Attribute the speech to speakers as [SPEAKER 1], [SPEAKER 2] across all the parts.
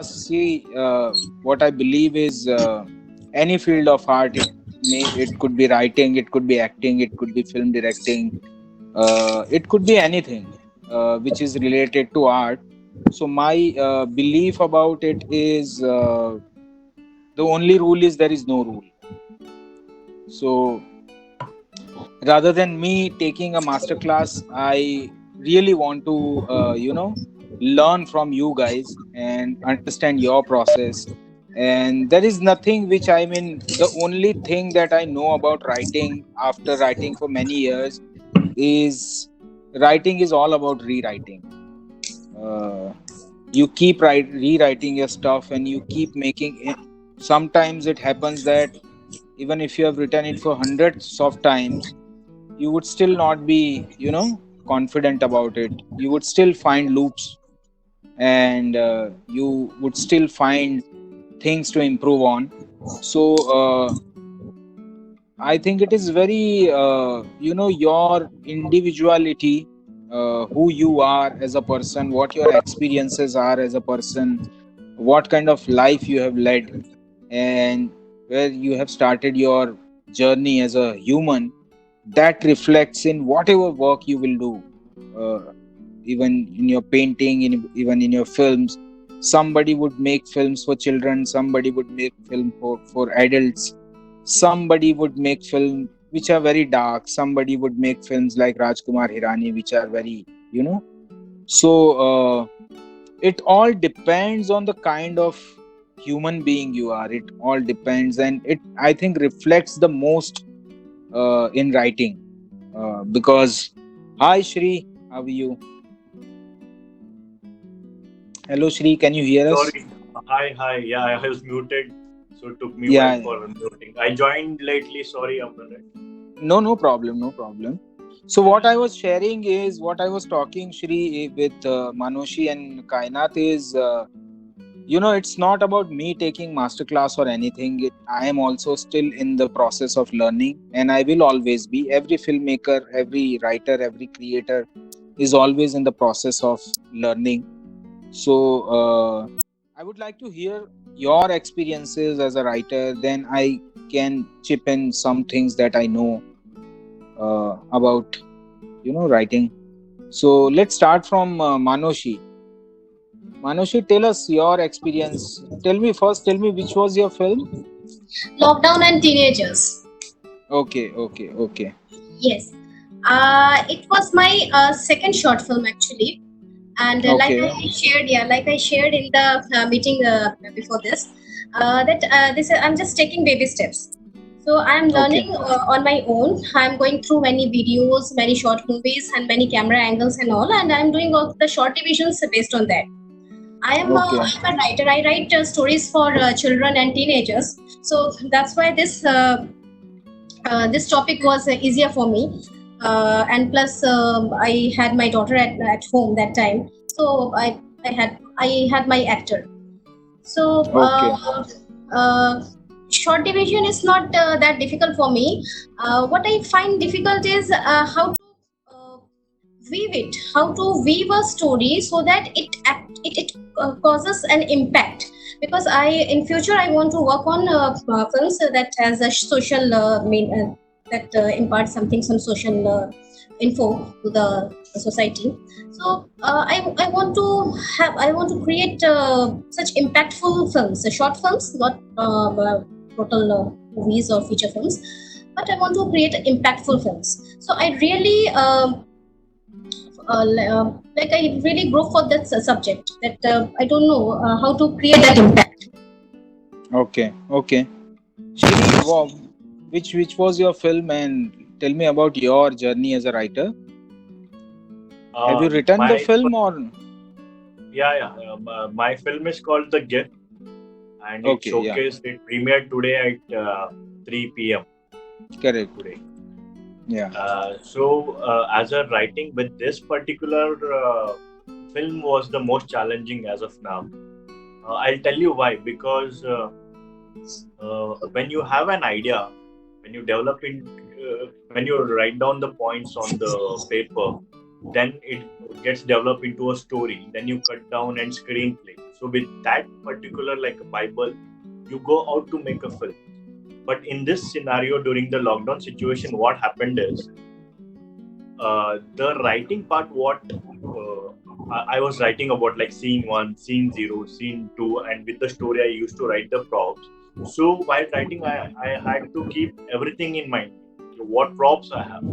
[SPEAKER 1] See, what I believe is any field of art. It could be writing, it could be acting, it could be film directing, it could be anything which is related to art. So my belief about it is the only rule is there is no rule. So rather than me taking a master class, I really want to learn from you guys and understand your process. And there is nothing which, I mean, the only thing that I know about writing after writing for many years is writing is all about rewriting. uh, you keep rewriting your stuff and you keep making it. Sometimes it happens that even if you have written it for hundreds of times, you would still not be confident about it. You would still find loops, and you would still find things to improve on. So I think it is very your individuality, who you are as a person, what your experiences are as a person, what kind of life you have led, and where you have started your journey as a human. That reflects in whatever work you will do, even in your painting, even in your films. Somebody would make films for children, somebody would make film for adults, somebody would make film which are very dark, somebody would make films like Rajkumar Hirani which are very you know so it all depends on the kind of human being you are. It all depends, and it, I think, reflects the most in writing. Because hi Shri, how are you? Hello Shri, can you hear us?
[SPEAKER 2] Sorry. Hi. Yeah, I was muted, so it took me a while
[SPEAKER 1] Yeah,
[SPEAKER 2] for muting. I joined lately. Sorry, Aman.
[SPEAKER 1] no problem, no problem. So what I was sharing is, what I was talking Shri with Manoshi and Kainat is, it's not about me taking masterclass or anything. I am also still in the process of learning, and I will always be. Every filmmaker, every writer, every creator is always in the process of learning. So I would like to hear your experiences as a writer, then I can chip in some things that I know about writing. So let's start from Manoshi. Manoshi, tell us your experience. Tell me which was your film.
[SPEAKER 3] Lockdown and teenagers.
[SPEAKER 1] Okay.
[SPEAKER 3] Yes. It was my second short film actually, and
[SPEAKER 1] Okay.
[SPEAKER 3] like I shared in the meeting before this, that this I'm just taking baby steps. So I'm
[SPEAKER 1] Okay.
[SPEAKER 3] learning on my own. I'm going through many videos, many short movies, and many camera angles and all, and I'm doing all the short divisions based on that.
[SPEAKER 1] Okay.
[SPEAKER 3] I'm a writer. I write stories for children and teenagers. So that's why this topic was easier for me. And plus, I had my daughter at home that time, so I had my actor. So
[SPEAKER 1] Okay.
[SPEAKER 3] short division is not that difficult for me. What I find difficult is how to uh, how to weave a story so that it causes an impact. Because I in future I want to work on films that has a social that imparts something, some social info to the society. So I want to create such impactful films, short films, not total movies or feature films, but I want to create impactful films. So I really like I really go for that subject. That I don't know how to create that impact.
[SPEAKER 1] Okay. Shri, which was your film, and tell me about your journey as a writer. Have you written the
[SPEAKER 2] My
[SPEAKER 1] film or?
[SPEAKER 2] yeah. My film is called The Gift, and it
[SPEAKER 1] Okay, yeah,
[SPEAKER 2] showcased. It premiered today at 3 p.m.
[SPEAKER 1] correct.
[SPEAKER 2] today.
[SPEAKER 1] Yeah.
[SPEAKER 2] As a writing with this particular film was the most challenging as of now. I'll tell you why. Because when you have an idea, when you develop in, when you write down the points on the paper, then it gets developed into a story, then you cut down and screenplay. So with that particular like a Bible, you go out to make a film. But in this scenario during the lockdown situation, what happened is the writing part, what I was writing about like scene 1, scene 0, scene 2, and with the story I used to write the props. So while writing, I had to keep everything in mind. What props I have,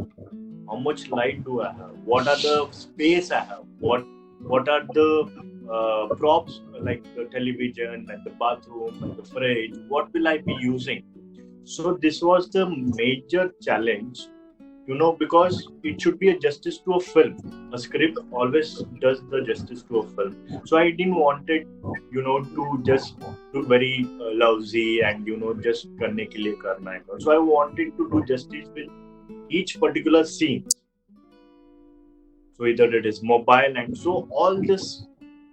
[SPEAKER 2] how much light do I have, what are the space I have, what are the props like the television and the bathroom and the fridge, what will I be using. So this was the major challenge, because it should be a justice to a film. A script always does the justice to a film. So I didn't want it, to just do very lousy and just करने के लिए करना है. So I wanted to do justice with each particular scene. So either it is mobile, and so all this,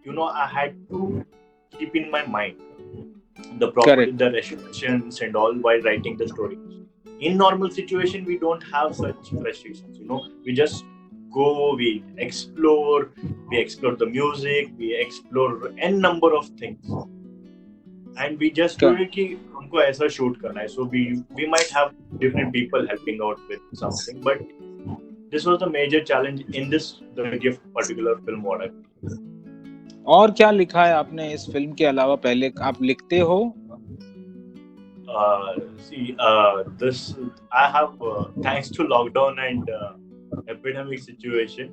[SPEAKER 2] I had to keep in my mind the property, the restrictions and all while writing the story. In normal situation, we don't have such restrictions. We just go, we explore the music, we explore n number of things, and we just do it कि हमको ऐसा shoot करना है. So we might have different people helping out with something, but this was the major challenge in this the gift particular film what I.
[SPEAKER 1] और क्या लिखा है आपने इस फिल्म के अलावा? पहले आप लिखते हो?
[SPEAKER 2] This I have thanks to lockdown and epidemic situation,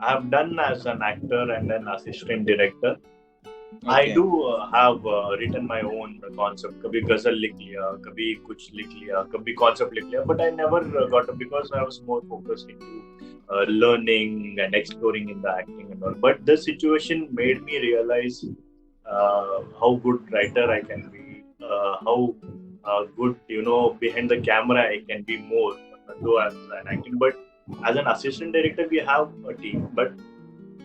[SPEAKER 2] I have done as an actor and an assistant director. Okay. I do have written my own concept. कभी गजल लिख लिया, कभी कुछ लिख लिया, कभी concept लिख लिया, but I never got it because I was more focused into learning and exploring in the acting and all. But the situation made me realize how good writer I can be, how good, behind the camera I can be more, though as an acting. But as an assistant director, we have a team. But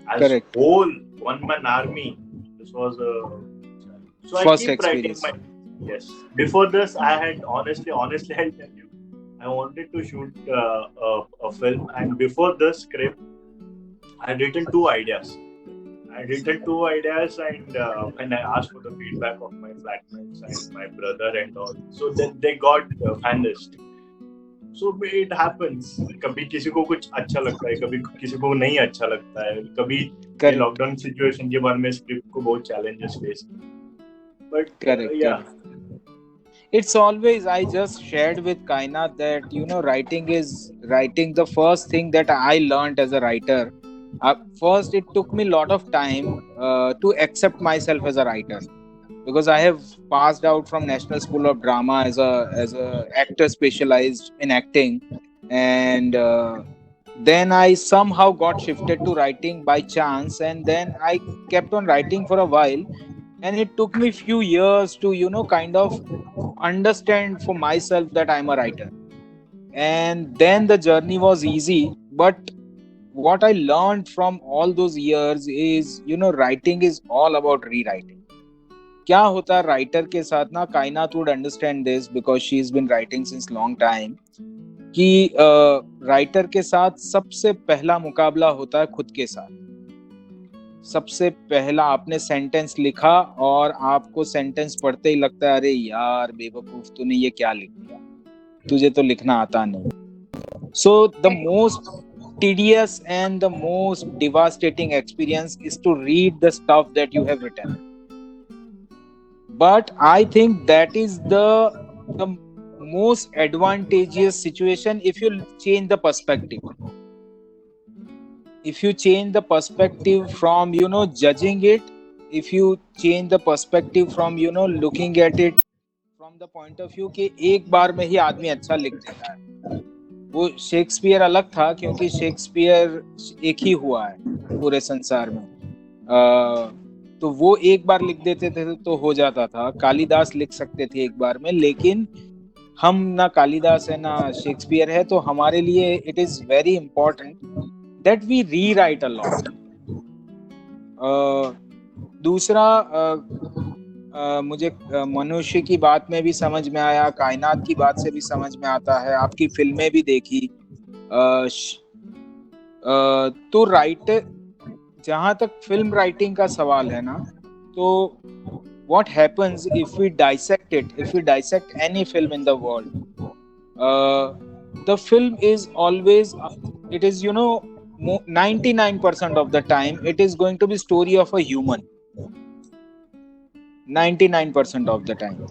[SPEAKER 2] as whole one-man army, this was a so
[SPEAKER 1] first
[SPEAKER 2] I keep
[SPEAKER 1] experience.
[SPEAKER 2] writing yes. Before this, I had honestly, I'll tell you, I wanted to shoot a film, and before the script, I had written two ideas. And when I asked for the feedback of my flatmates and my brother and all, so then they got vanished. So it happens. कभी किसी को कुछ अच्छा लगता है, कभी किसी को नहीं अच्छा लगता है, कभी लॉकडाउन सिचुएशन के बारे में स्क्रिप्ट को बहुत challenges face. But yeah.
[SPEAKER 1] It's always, I just shared with Kainat that writing the first thing that I learned as a writer. First, it took me a lot of time to accept myself as a writer, because I have passed out from National School of Drama as a actor specialized in acting, and then I somehow got shifted to writing by chance, and then I kept on writing for a while, and it took me few years to kind of understand for myself that I'm a writer. And then the journey was easy, but what I learned from all those years is writing is all about rewriting. क्या होता है writer के साथ ना, कायनात would understand this because she's been writing since long time, कि writer के साथ सबसे पहला मुकाबला होता है खुद के साथ. सबसे पहला आपने सेंटेंस लिखा और आपको सेंटेंस पढ़ते ही लगता है अरे यार बेवकूफ तूने ये क्या लिख दिया, तुझे तो लिखना आता नहीं. So the most tedious and the most devastating experience is to read the stuff that you have written. But I think that is the most advantageous situation if you change the perspective. If you change the perspective from judging it, if you change the perspective from looking at it from the point of view कि एक बार में ही आदमी अच्छा लिख देता है. वो Shakespeare अलग था क्योंकि शेक्सपियर एक ही हुआ है पूरे संसार में, तो वो एक बार लिख देते थे तो हो जाता था. कालिदास लिख सकते थे एक बार में, लेकिन हम ना कालिदास है ना शेक्सपियर है, तो हमारे लिए it is very important that we rewrite a lot. दूसरा मुझे मनुष्य की बात में भी समझ में आया, कायनात की बात से भी समझ में आता है, आपकी फिल्में भी देखी. तो राइटर, जहां तक फिल्म राइटिंग का सवाल है ना, तो what happens if we dissect it, if we dissect any film in the world, the film is always, it is, 99% of the time it is going to be story of a human. 99% of the time,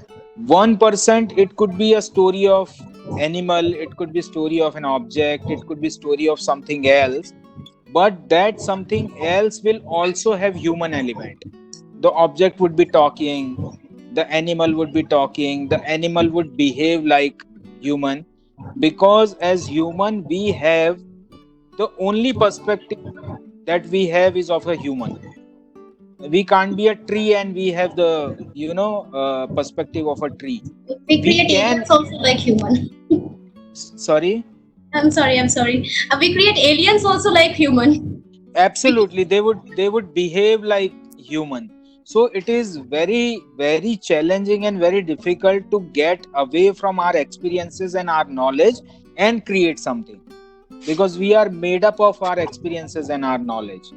[SPEAKER 1] 1% it could be a story of animal, it could be story of an object, it could be story of something else, but that something else will also have human element. The object would be talking, the animal would be talking, the animal would behave like human, because as human we have the only perspective that we have is of a human. We can't be a tree and we have the perspective of a tree.
[SPEAKER 3] We
[SPEAKER 1] We
[SPEAKER 3] create
[SPEAKER 1] can,
[SPEAKER 3] aliens also like human.
[SPEAKER 1] sorry,
[SPEAKER 3] I'm sorry. We create aliens also like human.
[SPEAKER 1] absolutely, they would behave like human. So it is very very challenging and very difficult to get away from our experiences and our knowledge and create something, because we are made up of our experiences and our knowledge.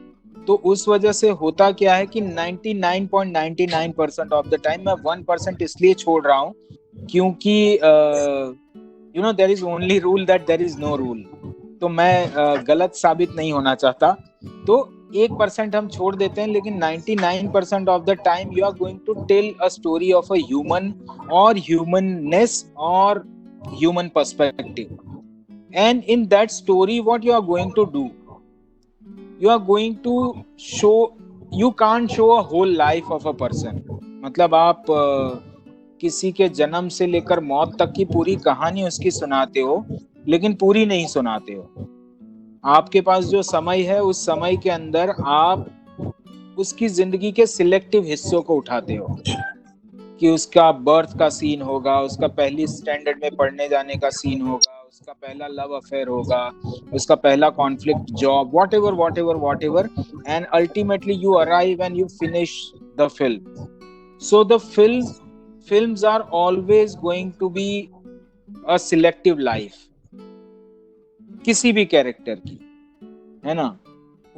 [SPEAKER 1] तो उस वजह से होता क्या है कि 99.99% of the time मैं 1% इसलिए छोड़ रहा हूँ क्योंकि there is only rule that there is no rule. तो मैं गलत साबित नहीं होना चाहता, तो 1% हम छोड़ देते हैं, लेकिन 99% of the time you are going to tell a story of a human और ह्यूमननेस और human perspective. And in that story what you are going to do, you are going to show, you can't show a whole life of a person. मतलब आप किसी के जन्म से लेकर मौत तक की पूरी कहानी उसकी सुनाते हो, लेकिन पूरी नहीं सुनाते हो. आपके पास जो समय है उस समय के अंदर आप उसकी जिंदगी के सिलेक्टिव हिस्सों को उठाते हो, कि उसका बर्थ का सीन होगा, उसका पहली स्टैंडर्ड में पढ़ने जाने का सीन होगा, उसका पहला लव अफेयर होगा, उसका पहला conflict job, whatever, and ultimately you arrive and you finish the film. So the films are always going to be a selective life किसी भी कैरेक्टर की, है ना.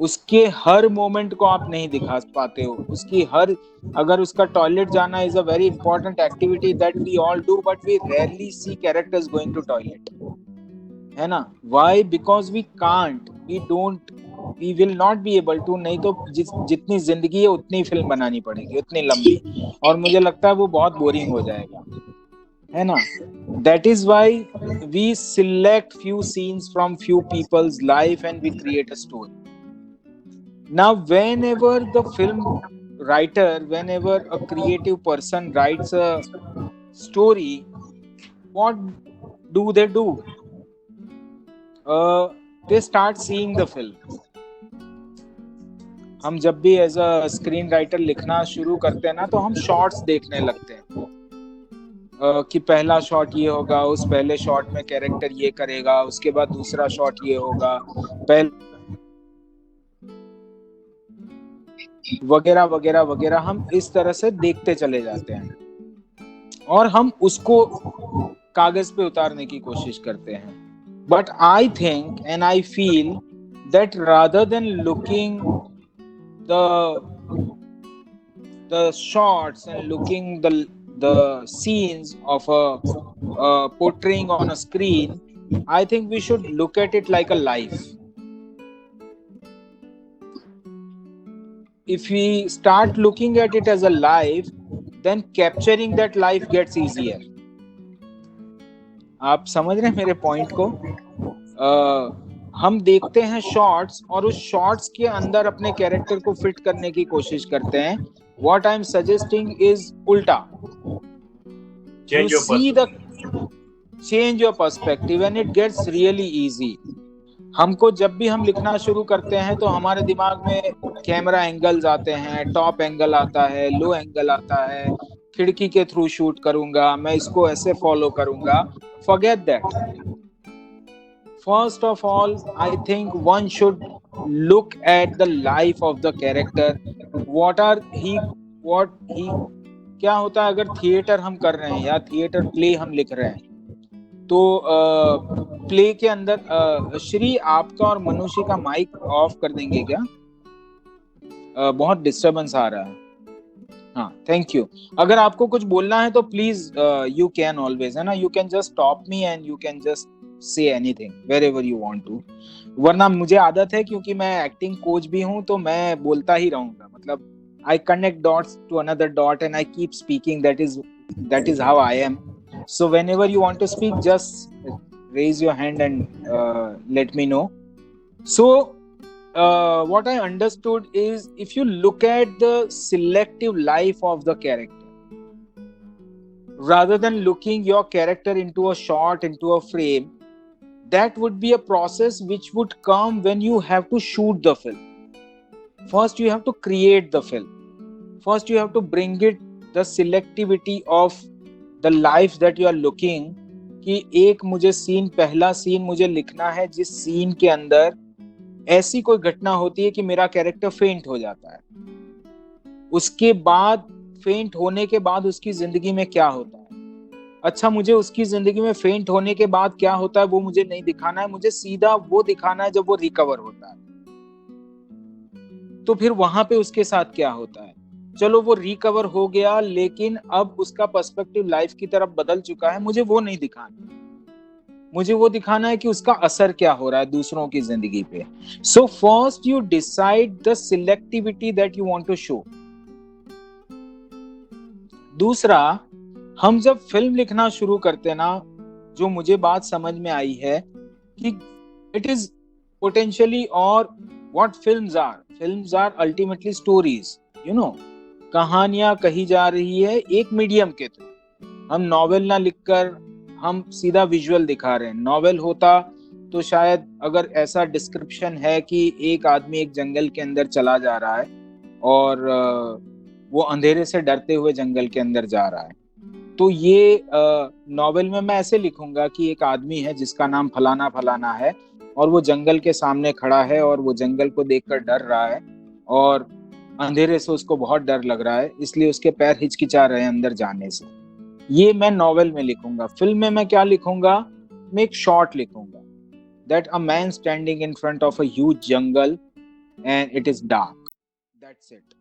[SPEAKER 1] उसके हर मोमेंट को आप नहीं दिखा पाते हो, उसकी हर, अगर उसका टॉयलेट जाना is a very important activity that we all do, but we rarely see characters going to toilet, है ना. Why? Because we can't, we don't, we will not be able to. नहीं तो जितनी जिंदगी है उतनी फिल्म बनानी पड़ेगी, उतनी लंबी, और मुझे लगता है वो बहुत बोरिंग हो जाएगा, है ना. That is why we select few scenes from few people's life and we create a story. Now whenever the film writer, whenever a creative person writes a story, what do? They start seeing the film. हम जब भी as a screen writer लिखना शुरू करते हैं ना, तो हम शॉट्स देखने लगते हैं कि पहला शॉट ये होगा, उस पहले शॉट में कैरेक्टर ये करेगा, उसके बाद दूसरा शॉट ये होगा, वगैरह वगैरह वगैरह. हम इस तरह से देखते चले जाते हैं और हम उसको कागज पे उतारने की कोशिश करते हैं. But I think and I feel that rather than looking the shots and looking the scenes of a portraying on a screen, I think we should look at it like a life. If we start looking at it as a life, then capturing that life gets easier. आप समझ रहे हैं मेरे point को? हम देखते हैं shots और उस शॉट्स के अंदर अपने कैरेक्टर को फिट करने की कोशिश करते हैं. What I'm suggesting is उल्टा. Change your perspective and it gets really easy. हमको जब भी हम लिखना शुरू करते हैं तो हमारे दिमाग में कैमरा एंगल्स आते हैं, टॉप एंगल आता है, लो एंगल आता है, खिड़की के थ्रू शूट करूंगा, मैं इसको ऐसे फॉलो करूंगा. Forget that. First of all, I think one should look at the life of the character. What he क्या होता है अगर थिएटर हम कर रहे हैं या थिएटर प्ले हम लिख रहे हैं, तो प्ले के अंदर श्री आपका और मनुष्य का माइक ऑफ कर देंगे क्या? बहुत डिस्टरबेंस आ रहा है। हाँ, थैंक यू। अगर आपको कुछ बोलना है तो प्लीज यू कैन ऑलवेज, है ना, you can just stop me and you can just say anything wherever you want to. वरना मुझे आदत है, क्योंकि मैं एक्टिंग कोच भी हूँ, तो मैं बोलता ही रहूंगा, मतलब I connect dots to another dot and I keep speaking. That is how I am. So whenever you want to speak, just raise your hand and let me know. So what I understood is, if you look at the selective life of the character, rather than looking your character into a shot, into a frame, that would be a process which would come when you have to shoot the film. First you have to create the film. First you have to bring it the selectivity of the life that you are looking, कि एक मुझे scene, पहला scene मुझे लिखना है जिस scene के अंदर ऐसी कोई घटना होती है कि मेरा कैरेक्टर फेंट हो जाता है। उसके बाद फेंट होने के बाद उसकी जिंदगी में क्या होता है, अच्छा मुझे उसकी जिंदगी में फेंट होने के बाद क्या होता है वो मुझे नहीं दिखाना है, मुझे सीधा वो दिखाना है जब वो रिकवर होता है। तो फिर वहां पे उसके साथ क्या होता है, चलो वो रिकवर हो गया, लेकिन अब उसका पर्सपेक्टिव लाइफ की तरफ बदल चुका है, मुझे वो नहीं दिखाना, मुझे वो दिखाना है कि उसका असर क्या हो रहा है दूसरों की जिंदगी पे। So first you decide the selectivity that you want to show. दूसरा, हम जब फिल्म लिखना शुरू करते ना, जो मुझे बात समझ में आई है कि इट इज पोटेंशियली, और what films are ultimately stories, you know, कहानियां कही जा रही है एक मीडियम के थ्रू। हम नॉवेल ना लिखकर हम सीधा विजुअल दिखा रहे हैं। नॉवेल होता तो शायद अगर ऐसा डिस्क्रिप्शन है कि एक आदमी एक जंगल के अंदर चला जा रहा है और वो अंधेरे से डरते हुए जंगल के अंदर जा रहा है, तो ये नॉवेल में मैं ऐसे लिखूंगा कि एक आदमी है जिसका नाम फलाना फलाना है और वो जंगल के सामने खड़ा है और वो जंगल को देखकर डर रहा है और अंधेरे से उसको बहुत डर लग रहा है, इसलिए उसके पैर हिचकिचा रहे हैं अंदर जाने से। ये मैं नॉवेल में लिखूंगा। फिल्म में मैं क्या लिखूंगा, मैं एक शॉट लिखूंगा, that a man standing in front of a huge jungle and it is dark, that's it.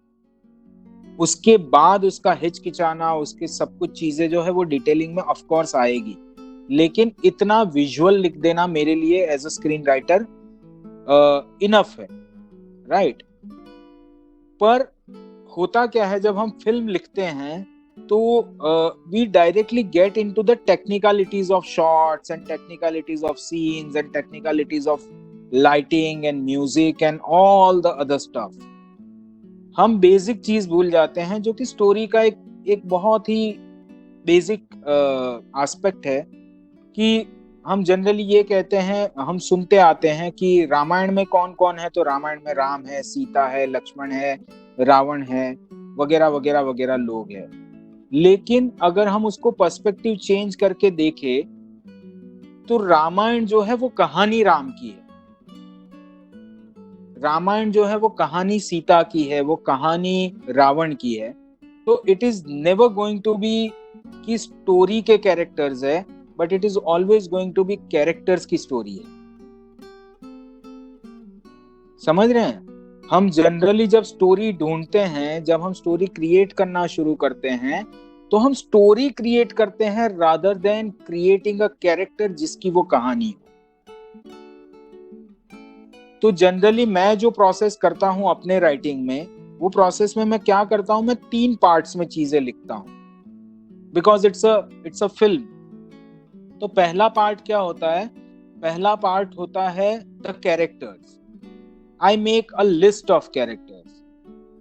[SPEAKER 1] उसके बाद उसका हिचकिचाना, उसके सब कुछ चीजें जो है वो डिटेलिंग में ऑफ कोर्स आएगी, लेकिन इतना विजुअल लिख देना मेरे लिए as a screen writer enough है, राइट। पर होता क्या है, जब हम फिल्म लिखते हैं तो we directly get into the technicalities of shots and technicalities of scenes and technicalities of lighting and music and all the other stuff. हम बेसिक चीज भूल जाते हैं जो कि स्टोरी का एक बहुत ही बेसिक एस्पेक्ट है, कि हम जनरली ये कहते हैं, हम सुनते आते हैं कि रामायण में कौन कौन है, तो रामायण में राम है, सीता है, लक्ष्मण है, रावण है, वगैरह वगैरह वगैरह लोग हैं। लेकिन अगर हम उसको पर्सपेक्टिव चेंज करके देखें तो रामायण जो है वो कहानी राम की है, रामायण जो है वो कहानी सीता की है, वो कहानी रावण की है। तो it is never going to be कि स्टोरी के कैरेक्टर्स है, but it is always going to be characters की स्टोरी है। समझ रहे हैं? हम जनरली जब स्टोरी ढूंढते हैं, जब हम स्टोरी क्रिएट करना शुरू करते हैं, तो हम स्टोरी क्रिएट करते हैं rather than creating a character जिसकी वो कहानी हो। तो जनरली मैं जो प्रोसेस करता हूं अपने राइटिंग में, वो प्रोसेस में मैं क्या करता हूं, मैं 3 पार्ट्स में चीजें लिखता हूं, बिकॉज इट्स अ फिल्म। तो पहला पार्ट क्या होता है, पहला पार्ट होता है the characters. I make a list of characters,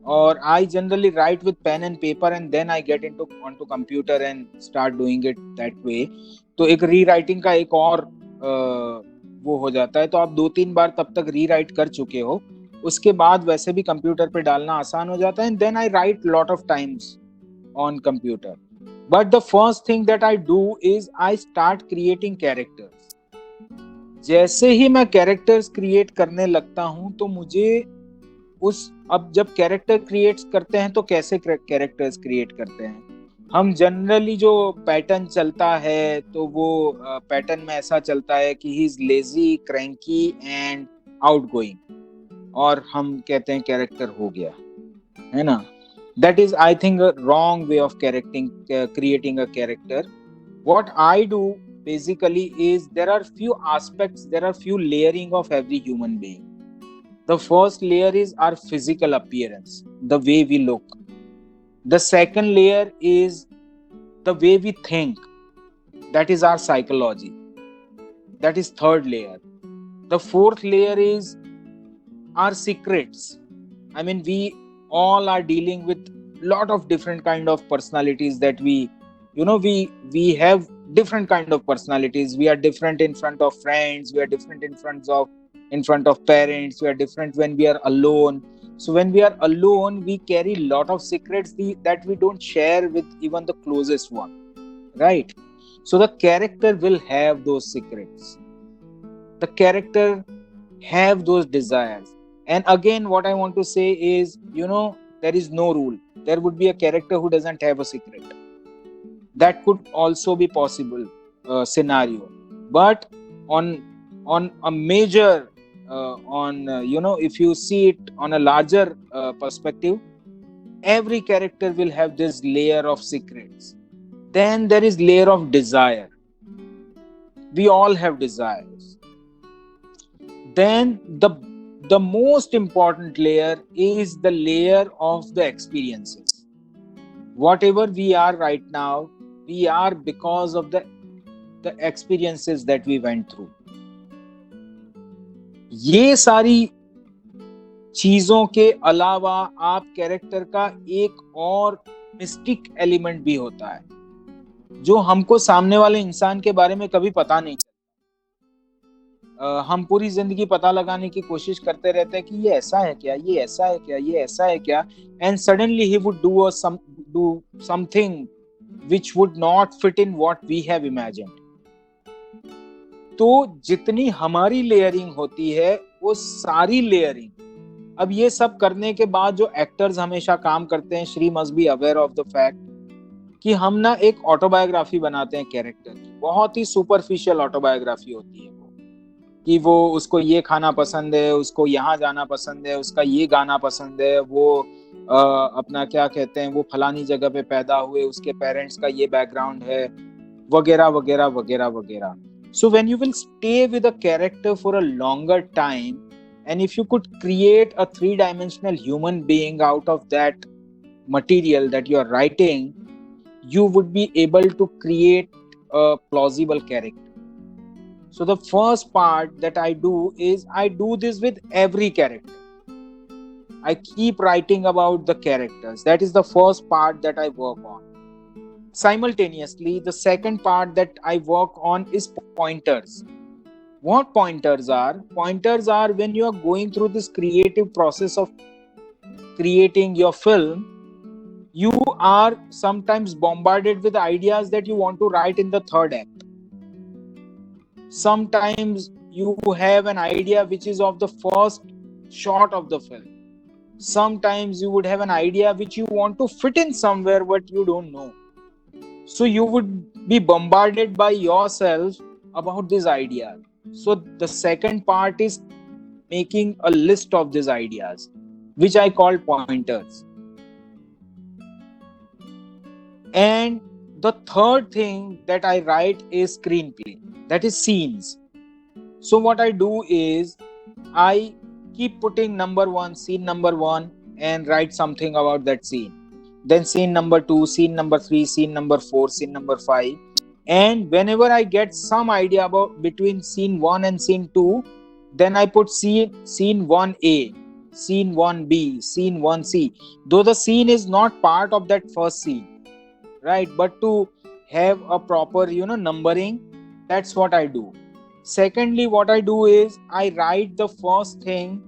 [SPEAKER 1] or I generally write with pen and paper and then I get onto computer and start doing it that way. तो एक रीराइटिंग का एक और वो हो जाता है, तो आप 2-3 बार तब तक रीराइट कर चुके हो, उसके बाद वैसे भी कंप्यूटर पे डालना आसान हो जाता है। and then I write lot of times on computer, but the first thing that I do is I start creating characters. जैसे ही मैं कैरेक्टर्स क्रिएट करने लगता हूं तो मुझे अब जब कैरेक्टर क्रिएट करते हैं तो कैसे कैरेक्टर्स क्रिएट करते हैं, हम जनरली जो पैटर्न चलता है तो वो पैटर्न में ऐसा चलता है कि he is lazy, cranky and outgoing, और हम कहते हैं कैरेक्टर हो गया, है ना. That is I think a wrong way of creating a character. What I do basically is there are few aspects, there are few layering of every human being. The first layer is our physical appearance, the way we look. The second layer is the way we think, that is our psychology. That is third layer. The fourth layer is our secrets. I mean, we all are dealing with lot of different kind of personalities that we have different kind of personalities. We are different in front of friends, we are different in front of parents, we are different when we are alone. So when we are alone, we carry lot of secrets that we don't share with even the closest one, right? So the character will have those secrets, the character have those desires. And again, what I want to say is, there is no rule. There would be a character who doesn't have a secret. That could also be possible scenario. But on a major if you see it on a larger perspective, every character will have this layer of secrets. Then there is layer of desire. We all have desires. Then the most important layer is the layer of the experiences. Whatever we are right now, we are because of the experiences that we went through. ये सारी चीजों के अलावा आप character का एक और mistake element भी होता है, जो हमको सामने वाले इंसान के बारे में कभी पता नहीं चलता. हम पूरी जिंदगी पता लगाने की कोशिश करते रहते हैं कि ये ऐसा है क्या, ये ऐसा है क्या, ये ऐसा है क्या, and suddenly he would do something which would not fit in what we have imagined. तो जितनी हमारी लेयरिंग होती है, वो सारी लेयरिंग, अब ये सब करने के बाद जो एक्टर्स हमेशा काम करते हैं, Shri must be aware of the fact कि हम ना एक ऑटोबायोग्राफी बनाते हैं कैरेक्टर की. बहुत ही सुपरफिशियल ऑटोबायोग्राफी होती है वो, कि वो उसको ये खाना पसंद है, उसको यहाँ जाना पसंद है, उसका ये गाना पसंद है, वो अपना क्या कहते हैं, वो फलानी जगह पे पैदा हुए, उसके पेरेंट्स का ये बैकग्राउंड है, वगैरह वगैरह वगैरह वगैरह. So when you will stay with a character for a longer time, and if you could create a three-dimensional human being out of that material that you are writing, you would be able to create a plausible character. So the first part that I do is I do this with every character. I keep writing about the characters. That is the first part that I work on. Simultaneously, the second part that I work on is pointers. What pointers are? Pointers are when you are going through this creative process of creating your film, you are sometimes bombarded with ideas that you want to write in the third act. Sometimes you have an idea which is of the first shot of the film. Sometimes you would have an idea which you want to fit in somewhere but you don't know. So you would be bombarded by yourself about these ideas. So the second part is making a list of these ideas, which I call pointers. And the third thing that I write is screenplay, that is scenes. So what I do is I keep putting scene number one, and write something about that scene. Then scene number 2, scene number 3, scene number 4, scene number 5. And whenever I get some idea about between scene 1 and scene 2, then I put scene 1A, scene 1B, scene 1C. Though the scene is not part of that first scene, right? But to have a proper, numbering, that's what I do. Secondly, what I do is I write the first thing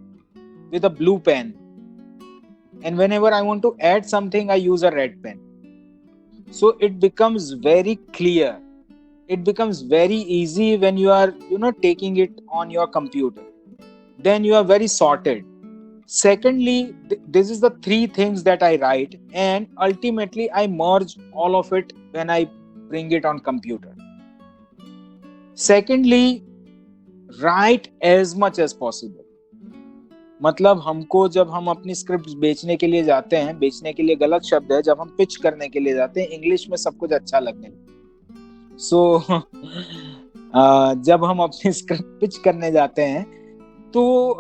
[SPEAKER 1] with a blue pen. And whenever I want to add something, I use a red pen. So it becomes very clear. It becomes very easy when you are, taking it on your computer. Then you are very sorted. Secondly, this is the three things that I write, and ultimately I merge all of it when I bring it on computer. Secondly, write as much as possible. मतलब हमको जब हम अपनी script बेचने के लिए जाते हैं, बेचने के लिए गलत शब्द है, जब हम पिच करने के लिए जाते हैं, इंग्लिश में सब कुछ अच्छा लगने लगता। सो जब हम अपनी स्क्रिप्ट पिच करने जाते हैं तो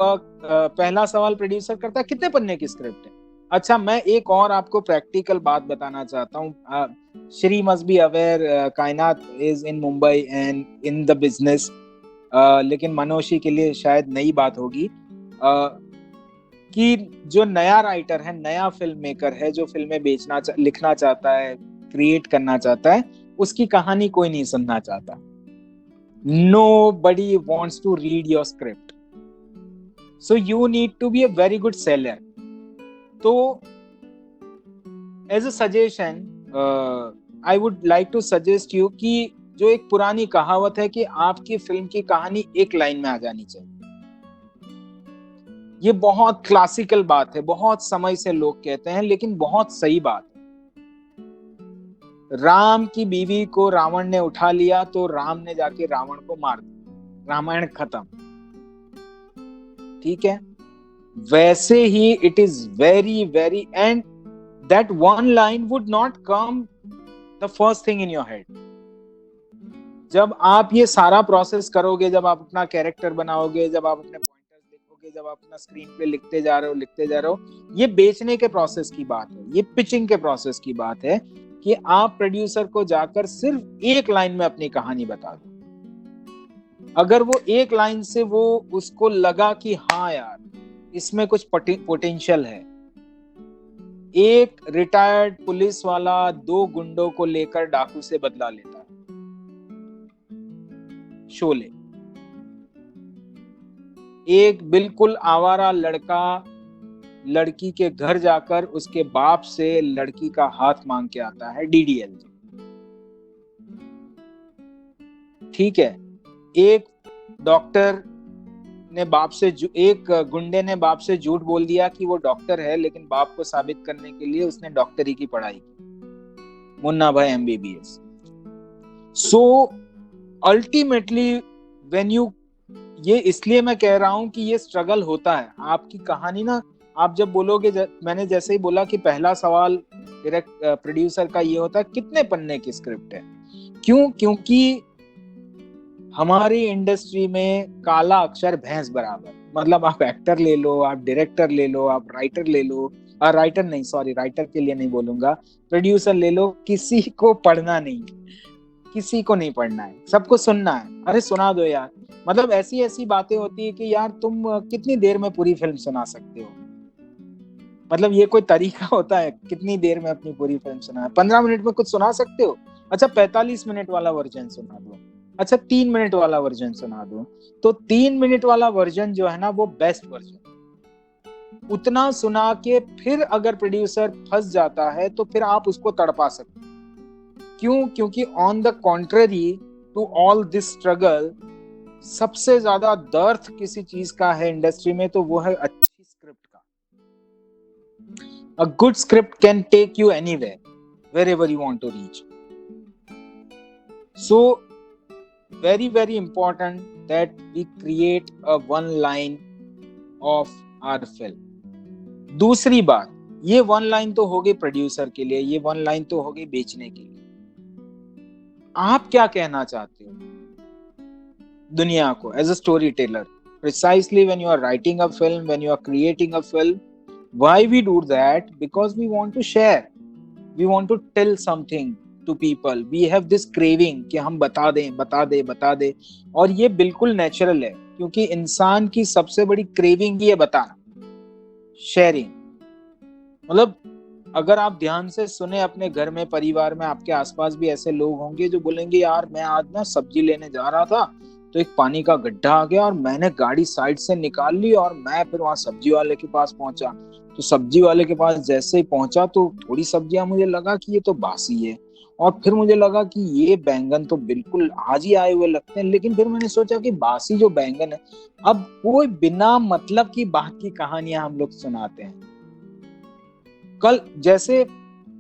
[SPEAKER 1] पहला सवाल प्रोड्यूसर करता है कितने पन्ने की स्क्रिप्ट है। अच्छा, मैं एक और आपको प्रैक्टिकल बात बताना चाहता हूँ। श्री मस्ट बी अवेयर, कायनात is in Mumbai and in the business, लेकिन मनोशी के लिए शायद नई बात होगी कि जो नया राइटर है, नया फिल्म मेकर है, जो फिल्में लिखना चाहता है, क्रिएट करना चाहता है, उसकी कहानी कोई नहीं सुनना चाहता। Nobody wants to read your script. So you need to be a very good seller. So as a suggestion, I would like to suggest you कि जो एक पुरानी कहावत है कि आपकी फिल्म की कहानी एक लाइन में आ जानी चाहिए। ये बहुत क्लासिकल बात है, बहुत समय से लोग कहते हैं, लेकिन बहुत सही बात है। राम की बीवी को रावण ने उठा लिया तो राम ने जाके रावण को मार दिया, रामायण खत्म। ठीक है, वैसे ही it is very very, and that one line would not come the first thing in your head. जब आप ये सारा प्रोसेस करोगे, जब आप अपना कैरेक्टर बनाओगे, जब आप अपने पॉइंटर्स लिखोगे, जब आप अपना स्क्रीन पे लिखते जा रहे हो, ये बेचने के प्रोसेस की बात है, ये पिचिंग के प्रोसेस की बात है कि आप प्रोड्यूसर को जाकर सिर्फ एक लाइन में अपनी कहानी बता दो। अगर वो एक लाइन से वो उसको लगा कि हाँ यार इसमें कुछ पोटेंशियल है। एक रिटायर्ड पुलिस वाला 2 गुंडों को लेकर डाकू से बदला लेता है, शोले। एक बिल्कुल आवारा लड़का लड़की के घर जाकर उसके बाप से लड़की का हाथ मांग के आता है, DDL। ठीक है, एक डॉक्टर ने बाप से, एक गुंडे ने बाप से झूठ बोल दिया कि वो डॉक्टर है, लेकिन बाप को साबित करने के लिए उसने डॉक्टरी की पढ़ाई की, मुन्ना भाई MBBS। So ultimately when you, ये इसलिए मैं कह रहा हूं कि ये स्ट्रगल होता है। आपकी कहानी ना, आप जब बोलोगे, मैंने जैसे ही बोला कि पहला सवाल प्रोड्यूसर का ये होता है कितने पन्ने की स्क्रिप्ट है। क्यों? क्योंकि हमारी इंडस्ट्री में काला अक्षर भैंस बराबर। मतलब आप एक्टर ले लो, आप डायरेक्टर ले लो, आप राइटर ले लो, राइटर नहीं, सॉरी, राइटर के लिए नहीं बोलूंगा, प्रोड्यूसर ले लो, किसी को पढ़ना नहीं, किसी को नहीं पढ़ना है, सबको सुनना है। अरे सुना दो यार। मतलब ऐसी ऐसी बातें होती है कि यार तुम कितनी देर में पूरी फिल्म सुना सकते हो? मतलब ये कोई तरीका होता है कितनी देर में अपनी पूरी फिल्म सुना? 15 मिनट में कुछ सुना सकते हो? अच्छा 45 मिनट वाला वर्जन सुना दो, अच्छा 3 मिनट वाला वर्जन सुना दो। तो 3 मिनट वाला वर्जन जो है ना, वो बेस्ट वर्जन। उतना सुना के फिर अगर प्रोड्यूसर फंस जाता है तो फिर आप उसको तड़पा सकते। क्यों? क्योंकि on the contrary to all this struggle, सबसे ज्यादा दर्द किसी चीज का है इंडस्ट्री में तो वो है अच्छी स्क्रिप्ट का। A good script can take you anywhere, wherever you want to reach. So very very important that we create a one line of our film. दूसरी बात, ये वन लाइन तो हो गई प्रोड्यूसर के लिए, ये वन लाइन तो हो गई बेचने के लिए। आप क्या कहना चाहते हो दुनिया को as a story teller? Precisely when you are writing a film, when you are creating a film, why we do that? Because we want to share, we want to tell something to people. We have this craving कि हम बता दें, और ये बिल्कुल natural है, क्योंकि इंसान की सबसे बड़ी क्रेविंग ही है बताना, शेयरिंग। मतलब अगर आप ध्यान से सुने, अपने घर में, परिवार में, आपके आसपास भी ऐसे लोग होंगे जो बोलेंगे यार मैं आज ना सब्जी लेने जा रहा था तो एक पानी का गड्ढा आ गया और मैंने गाड़ी साइड से निकाल ली और मैं फिर वहां सब्जी वाले के पास पहुंचा। तो सब्जी वाले के पास जैसे ही पहुंचा तो थोड़ी सब्जियां मुझे लगा कि ये तो बासी है, और फिर मुझे लगा कि ये बैंगन तो बिल्कुल आज ही आए हुए लगते हैं, लेकिन फिर मैंने सोचा कि बासी जो बैंगन है, अब कोई बिना मतलब की बात की कहानियां हम लोग सुनाते हैं। कल जैसे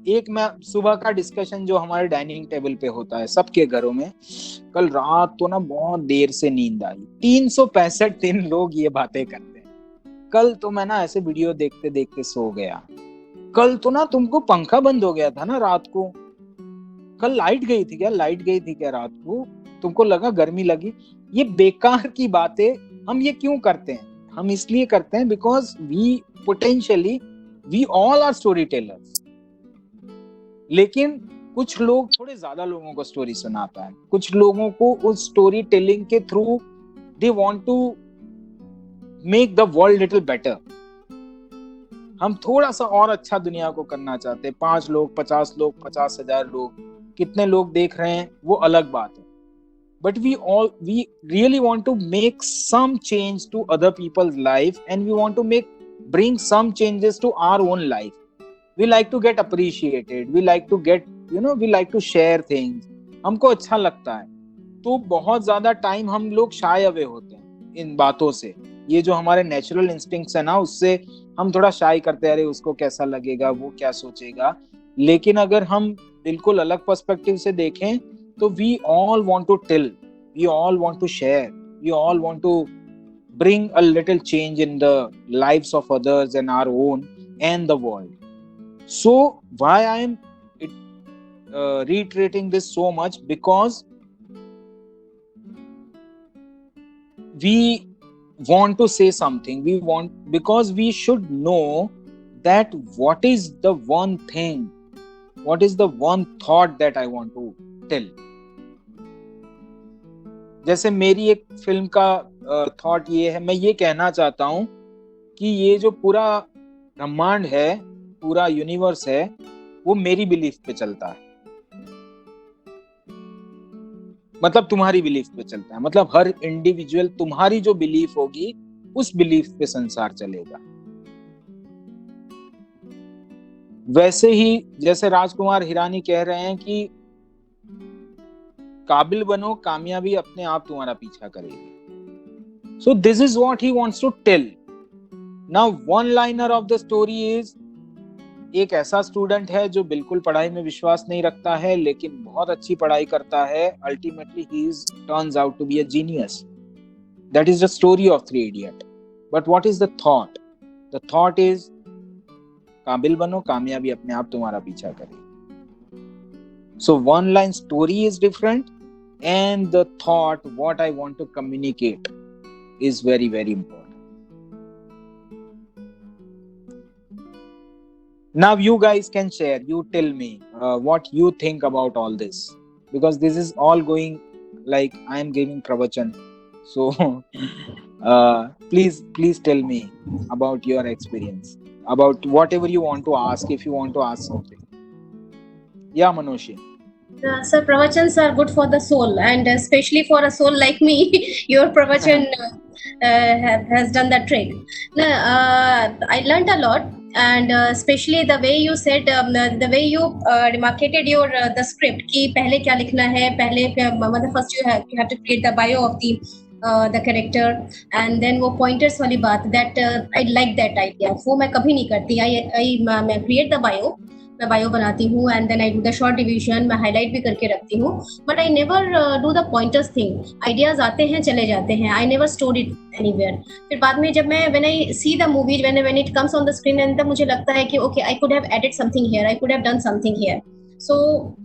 [SPEAKER 1] एक मैं सुबह का डिस्कशन जो हमारे डाइनिंग टेबल पे होता है सबके घरों में, कल रात तो ना बहुत देर से नींद आई, 365 दिन लोग ये बातें करते हैं। कल तो मैं ना ऐसे वीडियो देखते देखते सो गया। कल तो ना तुमको पंखा बंद हो गया था ना रात को। कल लाइट गई थी क्या, लाइट गई थी क्या रात को, तुमको लगा गर्मी लगी। ये बेकार की बातें हम ये क्यों करते हैं? हम इसलिए करते हैं because we potentially we all are story tellers. लेकिन कुछ लोग थोड़े ज्यादा लोगों को स्टोरी सुनाता है, कुछ लोगों को उस स्टोरी टेलिंग के through they want to make the world little better. हम थोड़ा सा और अच्छा दुनिया को करना चाहते हैं। 5 लोग, 50 लोग, 50,000 लोग, कितने लोग देख रहे हैं वो अलग बात है, but we really want to make some change to other people's life, and we want to bring some changes to our own life. We like to get appreciated, we like to get, we like to share things, हमको अच्छा लगता है। तो बहुत ज्यादा time हम लोग शाय away होते हैं इन बातों से। ये जो हमारे नेचुरल इंस्टिंक्ट्स है ना, उससे हम थोड़ा शाय करते हैं, अरे उसको कैसा लगेगा, वो क्या सोचेगा। लेकिन अगर हम बिल्कुल अलग पर्सपेक्टिव से देखें तो we all want to tell, we all want to share, we all want to bring a little change in the lives of others and our own and the world. So why I am reiterating this so much, because we want to say something, because we should know that what is the one thing, what is the one thought that I want to tell. जैसे मेरी एक film का thought ये है, मैं ये कहना चाहता हूँ कि ये जो पूरा ब्रह्मांड है, पूरा यूनिवर्स है, वो मेरी बिलीफ पे चलता है। मतलब तुम्हारी बिलीफ पे चलता है, मतलब हर इंडिविजुअल तुम्हारी जो बिलीफ होगी उस बिलीफ पे संसार चलेगा। वैसे ही जैसे राजकुमार हिरानी कह रहे हैं कि काबिल बनो, कामयाबी अपने आप तुम्हारा पीछा करेगी। So this is what he wants to tell. Now one liner of the story is, एक ऐसा स्टूडेंट है जो बिल्कुल पढ़ाई में विश्वास नहीं रखता है लेकिन बहुत अच्छी पढ़ाई करता है। Ultimately he turns out to be a genius. That is the story of three idiot. But what is the thought? The thought is काबिल बनो, कामयाबी अपने आप तुम्हारा पीछा करेगी। So one line story is different, and the thought, what I want to communicate, is very, very important. Now you guys can share, you tell me what you think about all this, because this is all going like I am giving pravachan. So please tell me about your experience, about whatever you want to ask, if you want to ask something. Yeah, Manoshi.
[SPEAKER 3] Sir, pravachans are good for the soul, and especially for a soul like me, your pravachan has done the trick. I learned a lot, and especially the way you said, the way you demarcated your the script कि पहले क्या लिखना है, पहले मतलब first you have to create the bio of the character, and then वो pointers वाली बात, that I like that idea. वो मैं कभी नहीं करती। मैं create the bio, मैं बायो बनाती हूँ, and then I do the short division, मैं हाईलाइट भी करके रखती हूँ, but I never do the pointers thing. Ideas आते हैं चले जाते हैं, I never store it anywhere. फिर बाद में जब मैं when I see the movie, when it comes on the screen, and तब मुझे लगता है कि okay, I could have added something here, I could have done something here. So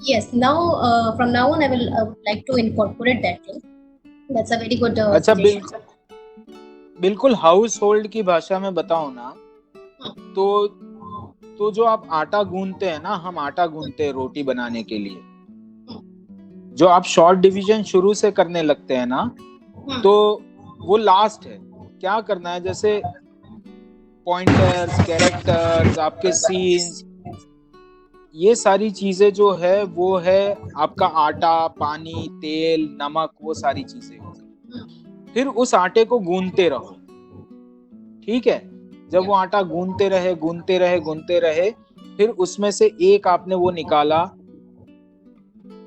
[SPEAKER 3] yes, now from now on I will like to incorporate that thing. That's a very good.
[SPEAKER 1] अच्छा, बिल्कुल house hold की भाषा में बताओ ना, तो जो आप आटा गूंथते हैं ना, हम आटा गूंथते हैं रोटी बनाने के लिए, जो आप शॉर्ट डिवीजन शुरू से करने लगते हैं ना, तो वो लास्ट है। क्या करना है, जैसे पॉइंटर्स, कैरेक्टर्स, आपके सीन्स, ये सारी चीजें जो है वो है आपका आटा, पानी, तेल, नमक, वो सारी चीजें होगी। फिर उस आटे को गूंथते रहो, ठीक है। जब वो आटा गूंथते रहे, फिर उसमें से एक आपने वो निकाला,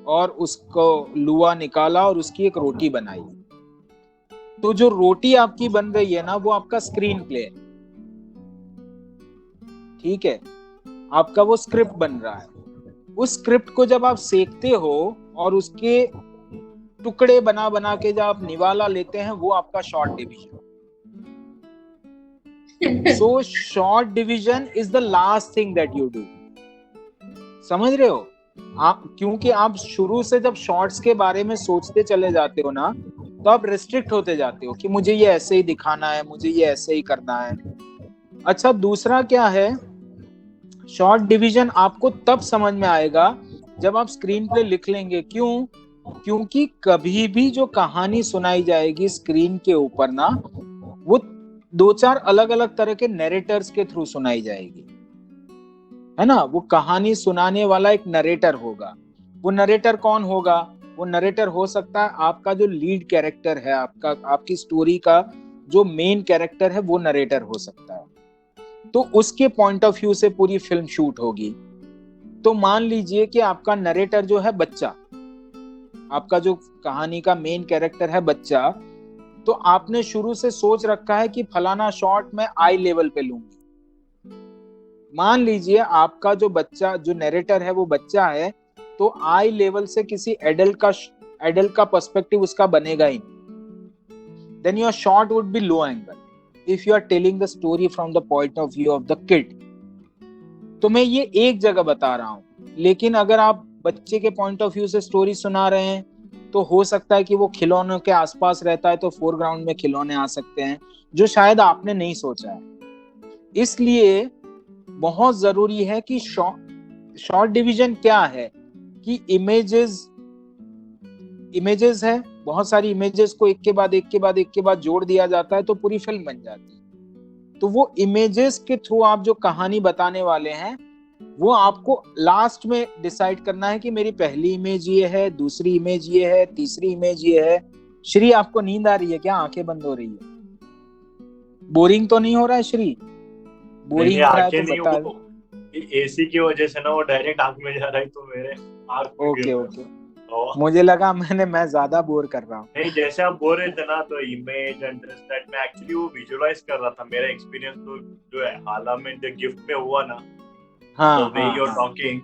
[SPEAKER 1] और उसको लुआ निकाला और उसकी एक रोटी बनाई। तो जो रोटी आपकी बन रही है ना, वो आपका स्क्रीन प्ले है, ठीक है, आपका वो स्क्रिप्ट बन रहा है। उस स्क्रिप्ट को जब आप सेकते हो और उसके टुकड़े बना बना के जब आप निवाला लेते हैं, वो आपका short division. So short division is the last thing that you do. समझ रहे हो आप? क्योंकि आप शुरू से जब शॉर्ट्स के बारे में सोचते चले जाते हो ना, तो आप रिस्ट्रिक्ट होते जाते हो कि मुझे ये ऐसे ही दिखाना है, मुझे ये ऐसे ही करना है। अच्छा, दूसरा क्या है, शॉर्ट डिवीजन आपको तब समझ में आएगा जब आप स्क्रीन प्ले लिख लेंगे। क्यों? क्योंकि कभी भी जो कहानी सुनाई जाएगी स्क्रीन के ऊपर ना, वो 2-4 अलग अलग तरह के नरेटर्स के थ्रू सुनाई जाएगी, है ना। वो कहानी सुनाने वाला एक नरेटर होगा। वो नरेटर कौन होगा? वो नरेटर हो सकता है आपका जो लीड कैरेक्टर है, आपकी स्टोरी का जो मेन कैरेक्टर है, वो नरेटर हो सकता है। तो उसके पॉइंट ऑफ व्यू से पूरी फिल्म शूट होगी। तो मान लीजिए कि आपका नरेटर जो है बच्चा, आपका जो कहानी का मेन कैरेक्टर है बच्चा, तो आपने शुरू से सोच रखा है कि फलाना शॉट मैं आई लेवल पे लूंगी। मान लीजिए आपका जो बच्चा, जो नरेटर है वो बच्चा है, तो आई लेवल से किसी एडल्ट का पर्सपेक्टिव उसका बनेगा ही नहीं। Then your shot would be low angle if you are telling the story from the point of view of the kid. तो मैं ये एक जगह बता रहा हूं, लेकिन अगर आप बच्चे के पॉइंट ऑफ व्यू से स्टोरी सुना रहे हैं, तो हो सकता है कि वो खिलौनों के आसपास रहता है, तो फोरग्राउंड में खिलौने आ सकते हैं जो शायद आपने नहीं सोचा है। इसलिए बहुत जरूरी है कि शॉर्ट डिवीजन क्या है कि इमेजेस है, बहुत सारी इमेजेस को एक के बाद जोड़ दिया जाता है, तो पूरी फिल्म बन जाती है। तो वो इमेजेस के थ्रू आप जो कहानी बताने वाले हैं, वो आपको लास्ट में डिसाइड करना है कि मेरी पहली इमेज ये है, दूसरी इमेज ये है, तीसरी इमेज ये है। श्री, आपको नींद आ रही है क्या? आंखें बंद हो रही है? बोरिंग तो नहीं हो रहा है श्री? बोरिंग हो रहा है तो बता।
[SPEAKER 2] एसी की वजह से ना वो डायरेक्ट आंख में जा रहा है, तो मेरे आंख में गिर रहा है।
[SPEAKER 1] मुझे लगा मैं ज्यादा बोर कर रहा हूँ।
[SPEAKER 2] नहीं, जैसे आप बोल रहे थे ना, तो इमेज एंड दिस दैट, मैं एक्चुअली वो विजुअलाइज कर रहा था। मेरा एक्सपीरियंस तो जो है हाल में द गिफ्ट में हुआ ना, the way you are talking,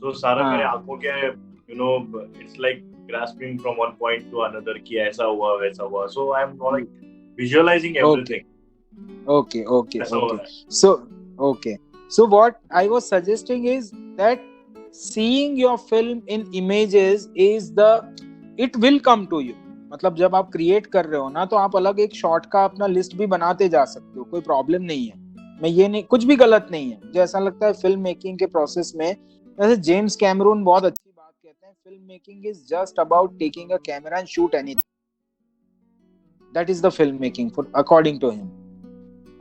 [SPEAKER 2] तो सारा मेरे आंखों के it's like grasping from one point to another कि ऐसा हुआ वैसा हुआ। So I am like visualising everything.
[SPEAKER 1] Okay. So what I was suggesting is that seeing your film in images it will come to you. मतलब जब आप create कर रहे हो ना, तो आप अलग एक शॉट का अपना लिस्ट भी बनाते जा सकते हो, कोई प्रॉब्लम नहीं है। मैं ये नहीं, कुछ भी गलत नहीं है। मुझे ऐसा लगता है फिल्म मेकिंग के प्रोसेस में, जैसे जेम्स कैमरून बहुत अच्छी बात कहते हैं, film making is just about taking a camera and shoot anything. That is the film making for according to him.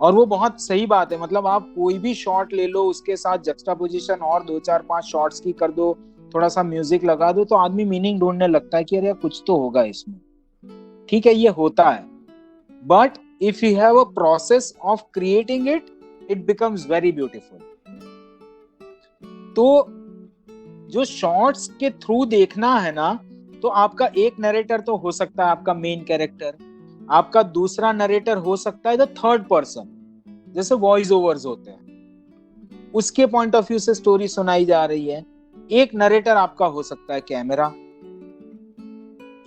[SPEAKER 1] और वो बहुत सही बात है। मतलब आप कोई भी शॉट ले लो, उसके साथ जक्सटापोजिशन और 2-4-5 शॉट्स की कर दो, थोड़ा सा म्यूजिक लगा दो, तो आदमी मीनिंग ढूंढने लगता है कि अरे कुछ तो होगा इसमें। ठीक है, ये होता है, but if you have a process of creating it, it becomes very beautiful. तो जो शॉट्स के थ्रू देखना है ना, तो आपका एक नरेटर तो हो सकता है आपका मेन कैरेक्टर, आपका दूसरा नरेटर हो सकता है द थर्ड पर्सन, जैसे वॉइस ओवर्स होते हैं, उसके पॉइंट ऑफ व्यू से स्टोरी सुनाई जा रही है। एक नरेटर आपका हो सकता है कैमरा,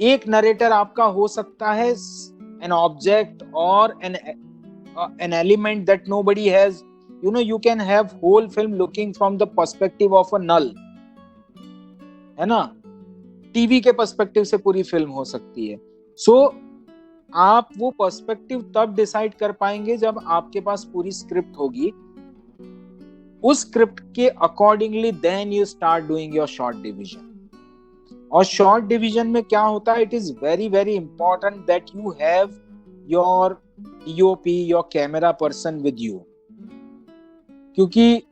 [SPEAKER 1] एक नरेटर आपका हो सकता है एन ऑब्जेक्ट और an element that nobody has. You can have whole film looking from the perspective of a null, है ना। टीवी के पर्सपेक्टिव से पूरी फिल्म हो सकती है। सो आप वो पर्सपेक्टिव तब डिसाइड कर पाएंगे जब आपके पास पूरी स्क्रिप्ट होगी। उस स्क्रिप्ट के accordingly then you start doing your short division. और शॉर्ट डिवीजन में क्या होता है, it is very very important that you have your DOP, your camera person with you, क्योंकि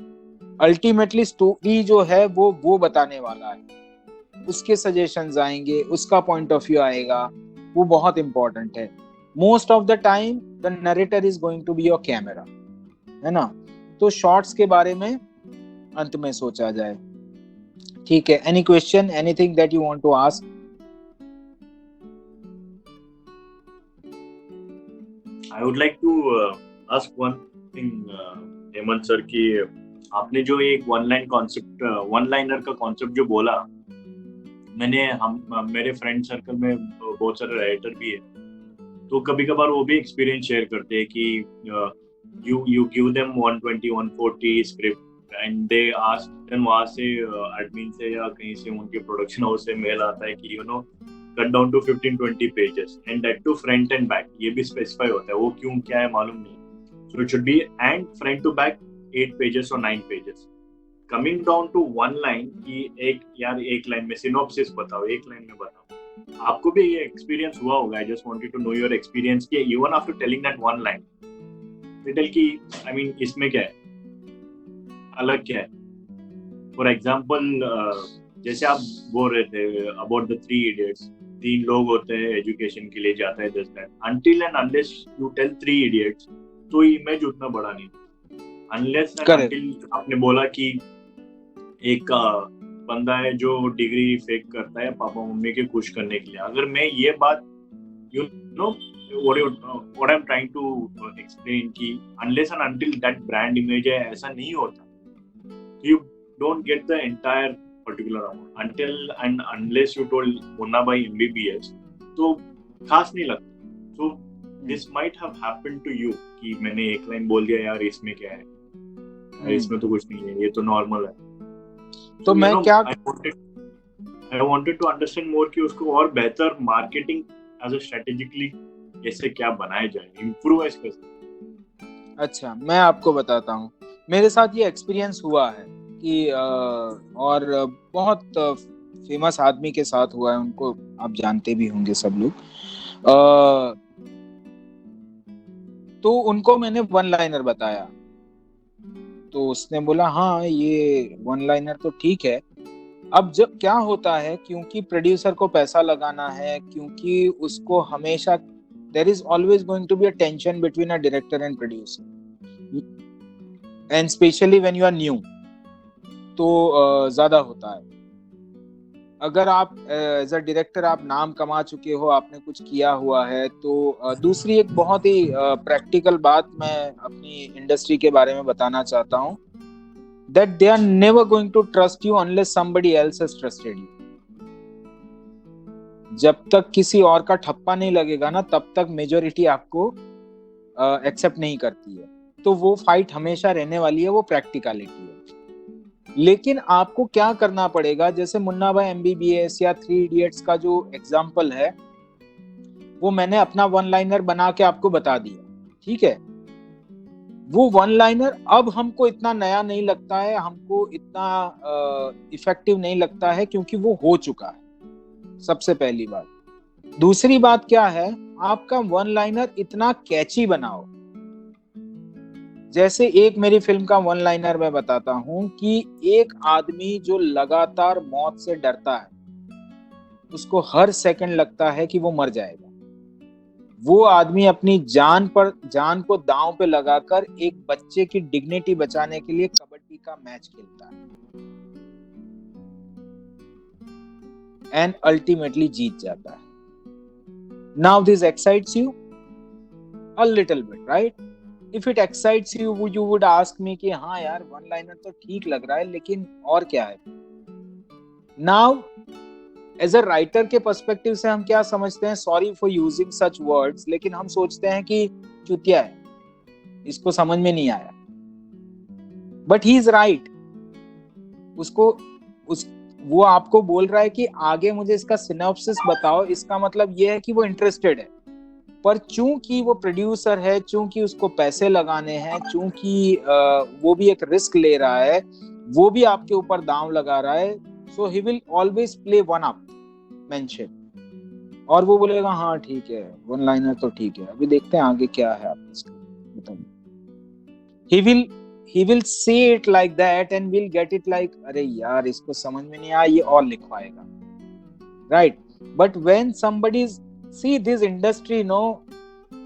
[SPEAKER 1] अल्टीमेटली स्टोरी जो है वो बताने वाला है, उसके सजेशंस आएंगे, उसका पॉइंट ऑफ व्यू आएगा, वो बहुत इंपॉर्टेंट है। Most of the time the narrator is going to be your camera, है ना। तो शॉर्ट्स के बारे में अंत में सोचा जाए, ठीक है, any question, anything that you want to ask?
[SPEAKER 2] I would like to ask one thing, Hemant sir, कि आपने जो एक वन लाइनर का कॉन्सेप्ट जो बोला, मेरे फ्रेंड सर्कल में बहुत सारे राइटर भी है, तो कभी कभार वो भी एक्सपीरियंस शेयर करते हैं कि you give them 120 140 script and they ask, then वहां से एडमिन से या कहीं से उनके प्रोडक्शन हाउस से मेल आता है कि cut down to 15-20 pages and that too front and back. ये भी स्पेसिफाई होता है, वो क्यों क्या है मालूम नहीं. So it should be and front to back 8 pages और 9 pages. Coming down to one line की एक लाइन में सिनॉप्सिस बताओ, एक लाइन में बताओ. आपको भी ये एक्सपीरियंस हुआ होगा. I just wanted to know your experience कि even after telling that one line tell की आई मीन इसमें क्या है, अलग क्या है. फॉर एग्जांपल जैसे आप बोल रहे थे अबाउट द 3 इडियट्स, 3 लोग होते हैं, एजुकेशन के लिए जाता है just that. Until and unless you tell 3 idiots तो इमेज उतना बड़ा नहीं. अनलेस एंड अनटिल आपने बोला कि एक बंदा है जो डिग्री फेक करता है पापा मम्मी के खुश करने के लिए. अगर मैं ये बात you know what I am trying to explain कि unless and until that brand image है, ऐसा नहीं होता. You don't get the entire particular amount until and unless you told Munna भाई MBBS, तो खास नहीं लगता. So this might have happened to you कि मैंने एक लाइन बोल दिया, यार इसमें क्या है, इसमें तो कुछ नहीं है, ये तो नॉर्मल है.
[SPEAKER 1] तो मैं क्या
[SPEAKER 2] I wanted to understand more कि उसको और बेहतर मार्केटिंग एज अ स्ट्रेटेजिकली कैसे क्या बनाया जाए, इम्प्रूवाइज कैसे.
[SPEAKER 1] अच्छा, मैं आपको बताता हूँ. मेरे साथ ये एक्सपीरियंस हुआ है कि और बहुत फेमस आदमी के साथ हुआ है, उनको आप जानते भी होंगे सब लोग. तो उनको मैंने वन लाइनर बताया, तो उसने बोला हाँ ये वन लाइनर तो ठीक है. अब जब क्या होता है, क्योंकि प्रोड्यूसर को पैसा लगाना है, क्योंकि उसको हमेशा there is always going to be a tension between a director and producer, and specially when you are new, तो ज्यादा होता है. अगर आप एज अ डायरेक्टर आप नाम कमा चुके हो, आपने कुछ किया हुआ है, तो दूसरी एक बहुत ही प्रैक्टिकल बात मैं अपनी इंडस्ट्री के बारे में बताना चाहता हूँ, that they are never going to trust you unless somebody else has trusted you. जब तक किसी और का ठप्पा नहीं लगेगा ना, तब तक मेजॉरिटी आपको एक्सेप्ट नहीं करती है. तो वो फाइट हमेशा रहने वाली है, वो प्रैक्टिकलिटी है. लेकिन आपको क्या करना पड़ेगा, जैसे मुन्ना भाई MBBS या 3 इडियट्स का जो एग्जाम्पल है, वो मैंने अपना वन लाइनर बना के आपको बता दिया, ठीक है. वो वन लाइनर अब हमको इतना नया नहीं लगता है, हमको इतना इफेक्टिव नहीं लगता है, क्योंकि वो हो चुका है. सबसे पहली बात. दूसरी बात क्या है, आपका वन लाइनर इतना कैची बनाओ. जैसे एक मेरी फिल्म का वन लाइनर मैं बताता हूं कि एक आदमी जो लगातार मौत से डरता है, उसको हर सेकंड लगता है कि वो मर जाएगा. वो आदमी अपनी जान को दांव पे लगाकर एक बच्चे की डिग्निटी बचाने के लिए कबड्डी का मैच खेलता है, एंड अल्टीमेटली जीत जाता है. Now this excites you a little bit, right? If it excites you, you would ask me कि हाँ यार वन लाइनर तो ठीक लग रहा है, लेकिन और क्या है. नाउ एज अ राइटर के पर्सपेक्टिव से हम क्या समझते हैं, sorry for using such words, लेकिन हम सोचते हैं कि चुतिया है, इसको समझ में नहीं आया. But he is right. वो आपको बोल रहा है कि आगे मुझे इसका सिनॉप्सिस बताओ, इसका मतलब ये है कि वो इंटरेस्टेड है. पर चूंकि वो प्रोड्यूसर है, चूंकि उसको पैसे लगाने हैं, चूंकि वो भी एक रिस्क ले रहा है, वो भी आपके ऊपर दांव लगा रहा है, so he will always play one up mention, और वो बोलेगा हाँ ठीक है वन लाइनर तो ठीक है, अभी देखते हैं आगे क्या है आप इसका बताइए. he will say it like that and we'll get it like अरे यार इसको समझ में नहीं आया, ये और लिखवाएगा, right? But when somebody see this industry,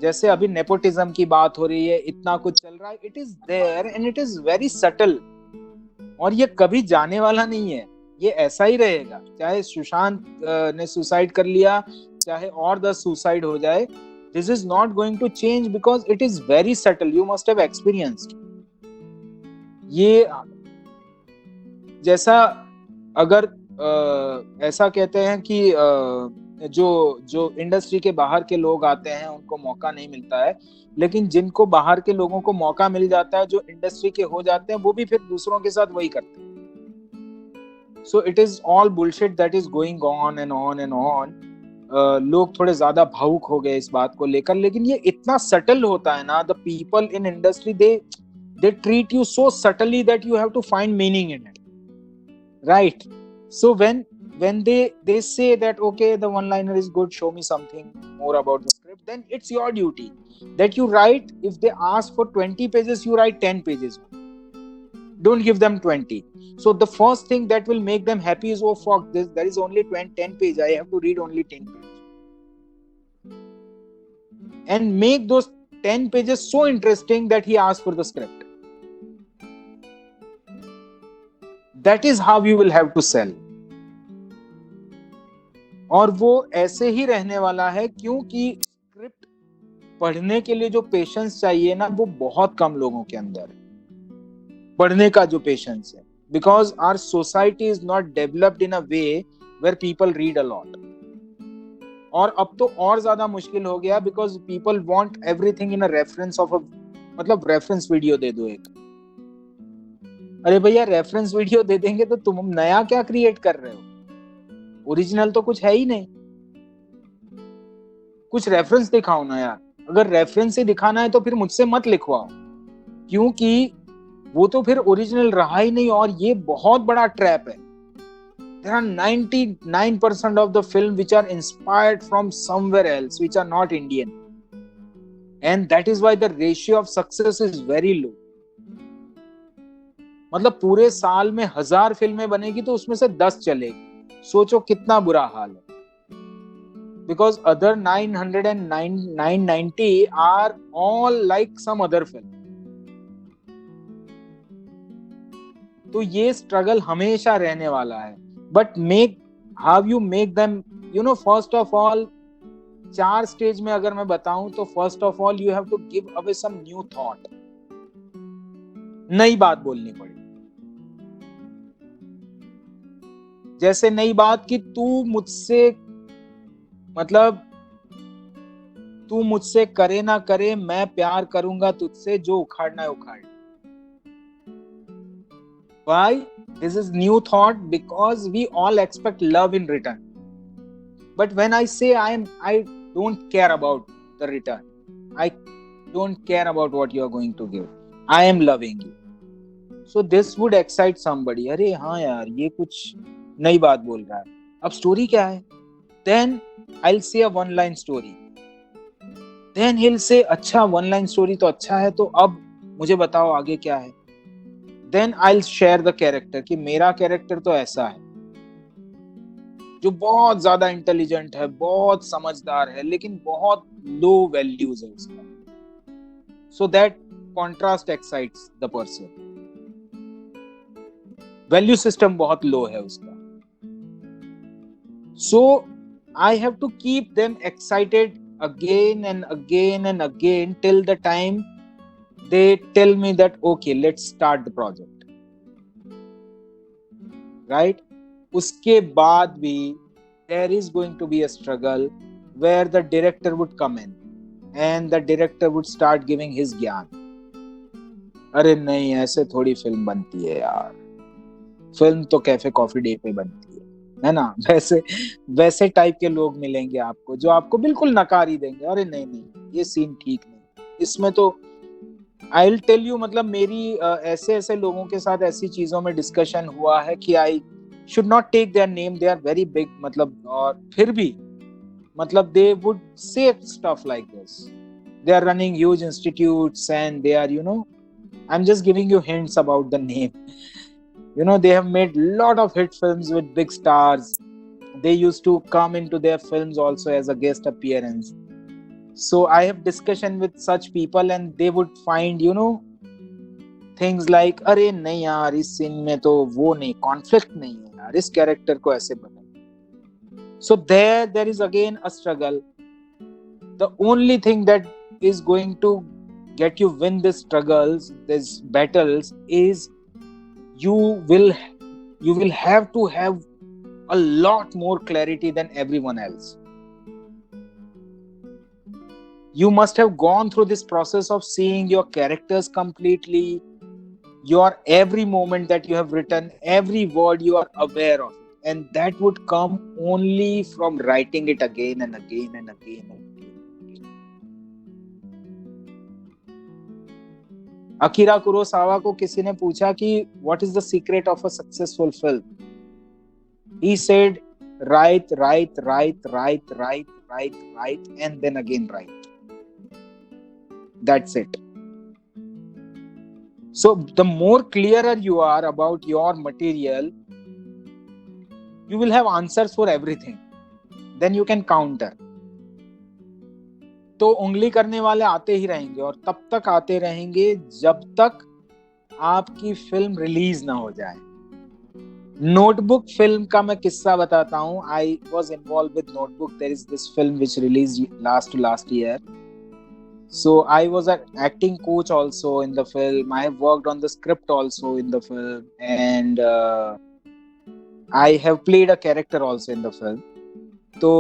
[SPEAKER 1] जैसे अभी नेपोटिज्म की बात हो रही है, इतना कुछ चल रहा है, it is there and it is very subtle, और ये कभी जाने वाला नहीं है. ये ऐसा ही रहेगा, चाहे सुशांत ने सुसाइड कर लिया, चाहे और 10 सुसाइड हो जाए, this is not going to change because it is very subtle. You must have experienced. ये जैसा अगर ऐसा कहते हैं कि जो इंडस्ट्री के बाहर के लोग आते हैं उनको मौका नहीं मिलता है, लेकिन जिनको बाहर के लोगों को मौका मिल जाता है, जो इंडस्ट्री के हो जाते हैं, वो भी फिर दूसरों के साथ वही करते हैं. So it is all bullshit that is going on and on and on. लोग थोड़े ज्यादा भावुक हो गए इस बात को लेकर, लेकिन ये इतना सटल होता है ना. The people in industry they treat you so subtly that you have to find meaning in it, right? So when they say that okay, the one liner is good, show me something more about the script, then it's your duty that you write. If they ask for 20 pages, you write 10 pages. Don't give them 20. So the first thing that will make them happy is, oh fuck this, there is only 10 pages, I have to read only 10 pages, and make those 10 pages so interesting that he asks for the script. That is how you will have to sell. और वो ऐसे ही रहने वाला है, क्योंकि script पढ़ने के लिए जो पेशेंस चाहिए ना, वो बहुत कम लोगों के अंदर है, पढ़ने का जो पेशेंस है. Because our society is not developed in a way where people read a lot. और अब तो और ज्यादा मुश्किल हो गया, because people want everything in a reference of a, मतलब रेफरेंस वीडियो दे दो एक. अरे भैया, रेफरेंस वीडियो दे देंगे तो तुम नया क्या क्रिएट कर रहे हो? ओरिजिनल तो कुछ है ही नहीं. कुछ रेफरेंस दिखाओ ना यार. अगर रेफरेंस ही दिखाना है तो फिर मुझसे मत लिखवाओ, क्योंकि वो तो फिर ओरिजिनल रहा ही नहीं. और ये बहुत बड़ा ट्रैप है. There are 99% of the film which are inspired from somewhere else, which are not Indian, and that is why the ratio of success is very low. मतलब पूरे साल में 1000 फिल्में बनेगी तो उसमें से 10 चलेगी. सोचो कितना बुरा हाल है. Because other 990 are all like some other film. तो ये स्ट्रगल हमेशा रहने वाला है. But how you make them, first of all, 4 stage में अगर मैं बताऊं तो first of all you have to give away some new thought. नई बात बोलनी पड़ी. जैसे नई बात कि तू मुझसे करे ना करे, मैं प्यार करूंगा तुझसे, जो उखाड़ना है उखाड़. Why? This is new thought because we all expect love in return. But when I say I don't care about the return. I don't care about what you are going to give. I am loving you. So this would excite somebody. अरे हाँ यार, ये कुछ नई बात बोल रहा है. अब स्टोरी क्या है? Then I'll say a one line story. Then he'll say, अच्छा one line story तो अच्छा है, तो अब मुझे बताओ आगे क्या है. Then I'll share the character कि मेरा कैरेक्टर तो ऐसा है, जो बहुत ज्यादा इंटेलिजेंट है, बहुत समझदार है, लेकिन बहुत लो वैल्यूज है उसका. So that contrast excites the person. Value system बहुत लो है उसका. So I have to keep them excited again and again and again till the time they tell me that okay, let's start the project. Right? Uske baad bhi there is going to be a struggle where the director would come in and the director would start giving his ज्ञान. अरे नहीं, ऐसे थोड़ी film बनती है यार. Film तो cafe coffee day पे बनती है ना. वैसे टाइप के लोग मिलेंगे आपको, जो आपको बिल्कुल नकार ही देंगे. अरे नहीं, ये सीन ठीक नहीं, इसमें तो आई विल टेल यू, मतलब मेरी ऐसे लोगों के साथ ऐसी चीजों में डिस्कशन हुआ है कि I should not take their name, they are very big, मतलब, और फिर भी मतलब they would say stuff like this. They are running huge institutes and they are, I am just giving you hints about the name. They have made lot of hit films with big stars. They used to come into their films also as a guest appearance. So I have discussion with such people and they would find, things like, अरे नहीं यार, इस scene में तो वो नहीं, conflict नहीं है यार, इस कैरेक्टर को ऐसे बदल. So there is again a struggle. The only thing that is going to get you win these struggles, these battles, is you will have to have a lot more clarity than everyone else. You must have gone through this process of seeing your characters completely, your every moment that you have written, every word you are aware of, and that would come only from writing it again and again and again and again. Akira Kurosawa को किसी ने पूछा कि what is the secret of a successful film? He said, write, and then again write. That's it. So the more clearer you are about your material, you will have answers for everything. Then you can counter. तो उंगली करने वाले आते ही रहेंगे, और तब तक आते रहेंगे जब तक आपकी फिल्म रिलीज ना हो जाए. नोटबुक फिल्म का मैं किस्सा बताता हूँ. I was involve with Notebook. There is this film which release last year. So I was an acting coach also in the film. I have worked on the script also in the film, and I have played a character also in the film. तो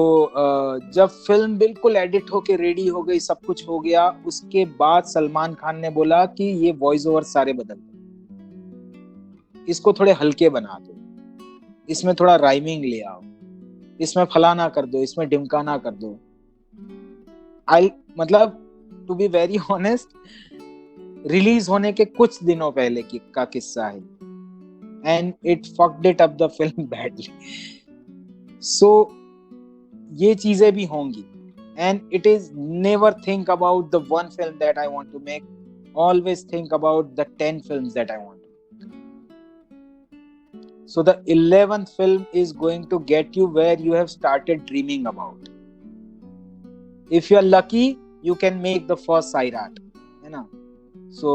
[SPEAKER 1] जब film बिल्कुल edit होके ready हो गई, सब कुछ हो गया, उसके बाद सलमान खान ने बोला कि ये वॉइस ओवर सारे बदल दो, इसको थोड़े हल्के बना दो, इसमें थोड़ा राइमिंग ले आओ, इसमें फलाना कर दो, इसमें ढिमकाना कर दो. मतलब to be very honest, release होने के कुछ दिनों पहले का किस्सा है, and it fucked it up the film badly. So ये चीजें भी होंगी, and it is never think about the one film that I want to make, always think about the 10 films that I want to make. So the 11th film is going to get you where you have started dreaming about. If you are lucky, you can make the first Sairat, है ना? So,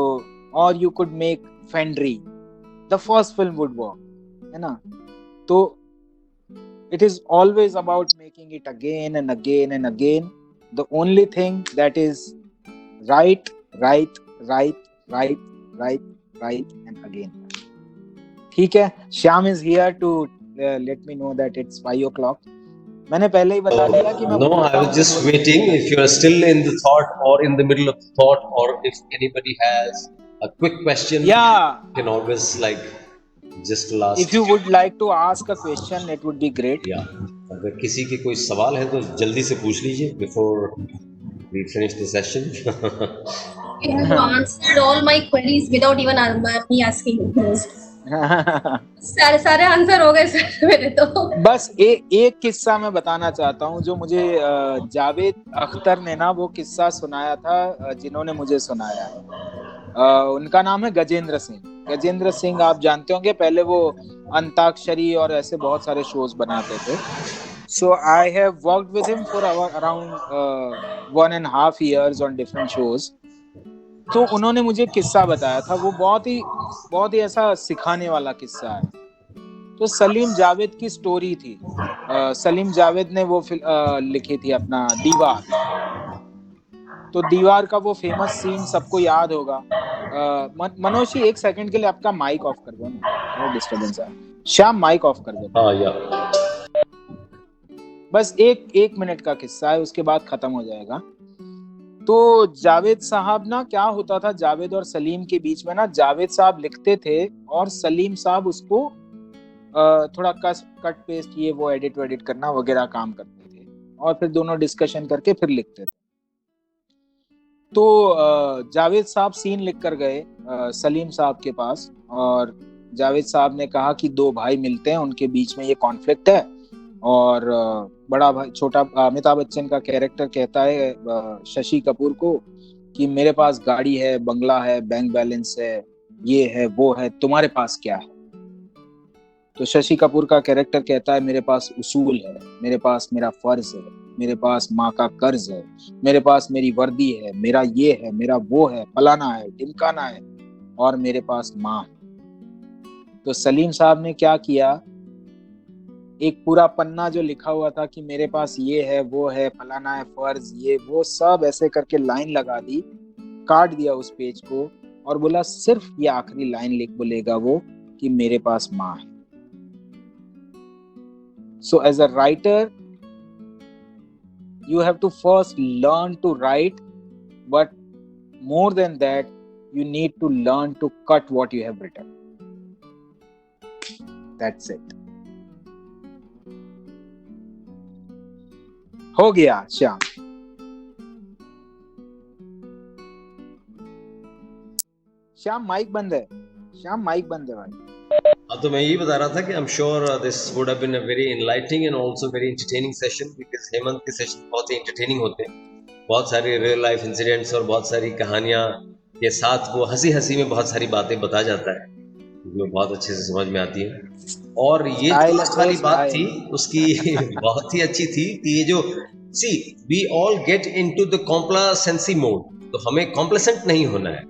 [SPEAKER 1] or you could make Fendry. The first film would work, है ना? तो it is always about making it again and again and again. The only thing that is write, and again. ठीक है? Shyam is here to let me know that it's 5 o'clock. मैंने पहले ही बता दिया कि मैं
[SPEAKER 4] No, I was just waiting. If you are still in the thought or in the middle of the thought, or if anybody has a quick question,
[SPEAKER 1] yeah,
[SPEAKER 4] you can always like just last.
[SPEAKER 1] If you would like to ask a question, it would be great.
[SPEAKER 4] Yeah. अगर किसी के कोई सवाल है तो जल्दी से पूछ लीजिए before we finish the session.
[SPEAKER 3] You have answered all my queries without even me asking. सारे आंसर हो गए सर मेरे तो.
[SPEAKER 1] बस एक किस्सा मैं बताना चाहता हूँ जो मुझे जावेद अख्तर ने ना वो किस्सा सुनाया था, जिन्होंने मुझे सुनाया है. उनका नाम है गजेंद्र सिंह. गजेंद्र सिंह आप जानते होंगे, पहले वो अंताक्षरी और ऐसे बहुत सारे शोज बनाते थे. So I have worked with him for around 1.5 years on different shows. तो उन्होंने मुझे किस्सा बताया था, वो बहुत ही ऐसा सिखाने वाला किस्सा है. तो सलीम जावेद की स्टोरी थी. सलीम जावेद ने वो लिखी थी अपना दीवार. तो दीवार का वो फेमस सीन सबको याद होगा. मनोज जी 1 सेकंड के लिए आपका माइक ऑफ कर दो ना, डिस्टर्बेंस है. श्याम माइक ऑफ कर दो.
[SPEAKER 4] हाँ या
[SPEAKER 1] बस एक मिनट का किस्सा है, उसके बाद खत्म हो जाएगा. तो जावेद साहब ना, क्या होता था जावेद और सलीम के बीच में ना, जावेद साहब लिखते थे और सलीम साहब उसको थोड़ा कट पेस्ट ये वो एडिट करना वगैरह काम करते थे, और फिर दोनों डिस्कशन करके फिर लिखते थे. तो जावेद साहब सीन लिख कर गए सलीम साहब के पास, और जावेद साहब ने कहा कि 2 भाई मिलते हैं, उनके बीच में ये कॉन्फ्लिक्ट है, और बड़ा भाई छोटा अमिताभ बच्चन का कैरेक्टर कहता है शशि कपूर को कि मेरे पास गाड़ी है, बंगला है, बैंक बैलेंस है, ये है वो है, तुम्हारे पास क्या है? तो शशि कपूर का कैरेक्टर कहता है मेरे पास उसूल है, मेरे पास मेरा फर्ज है, मेरे पास माँ का कर्ज है, मेरे पास मेरी वर्दी है, मेरा ये है, मेरा वो है, फलाना है, ढिमकाना है, और मेरे पास माँ है. तो सलीम साहब ने क्या किया, एक पूरा पन्ना जो लिखा हुआ था कि मेरे पास ये है, वो है, फलाना है, फर्ज, ये वो सब ऐसे करके लाइन लगा दी, काट दिया उस पेज को और बोला सिर्फ ये आखिरी लाइन लिख बोलेगा वो कि मेरे पास माँ है. So as a writer, you have to first learn to write, but more than that, you need to learn to cut what you have written. That's it. हो गया श्याम. श्याम माइक बंद है. श्याम माइक बंद है भाई.
[SPEAKER 4] हाँ, तो मैं यही बता रहा था कि I am sure this would have been a very enlightening and also very entertaining session, because Hemant के सेशन बहुत ही एंटरटेनिंग होते हैं. बहुत सारे रियल लाइफ इंसिडेंट्स और बहुत सारी कहानियां के साथ वो हंसी हंसी में बहुत सारी बातें बता जाता है जो बहुत अच्छे से समझ में आती है. और ये लास्ट वाली बात थी उसकी बहुत ही अच्छी थी कि ये जो see we all get into the complacency mode, तो हमें कॉम्प्लेसेंट नहीं होना है.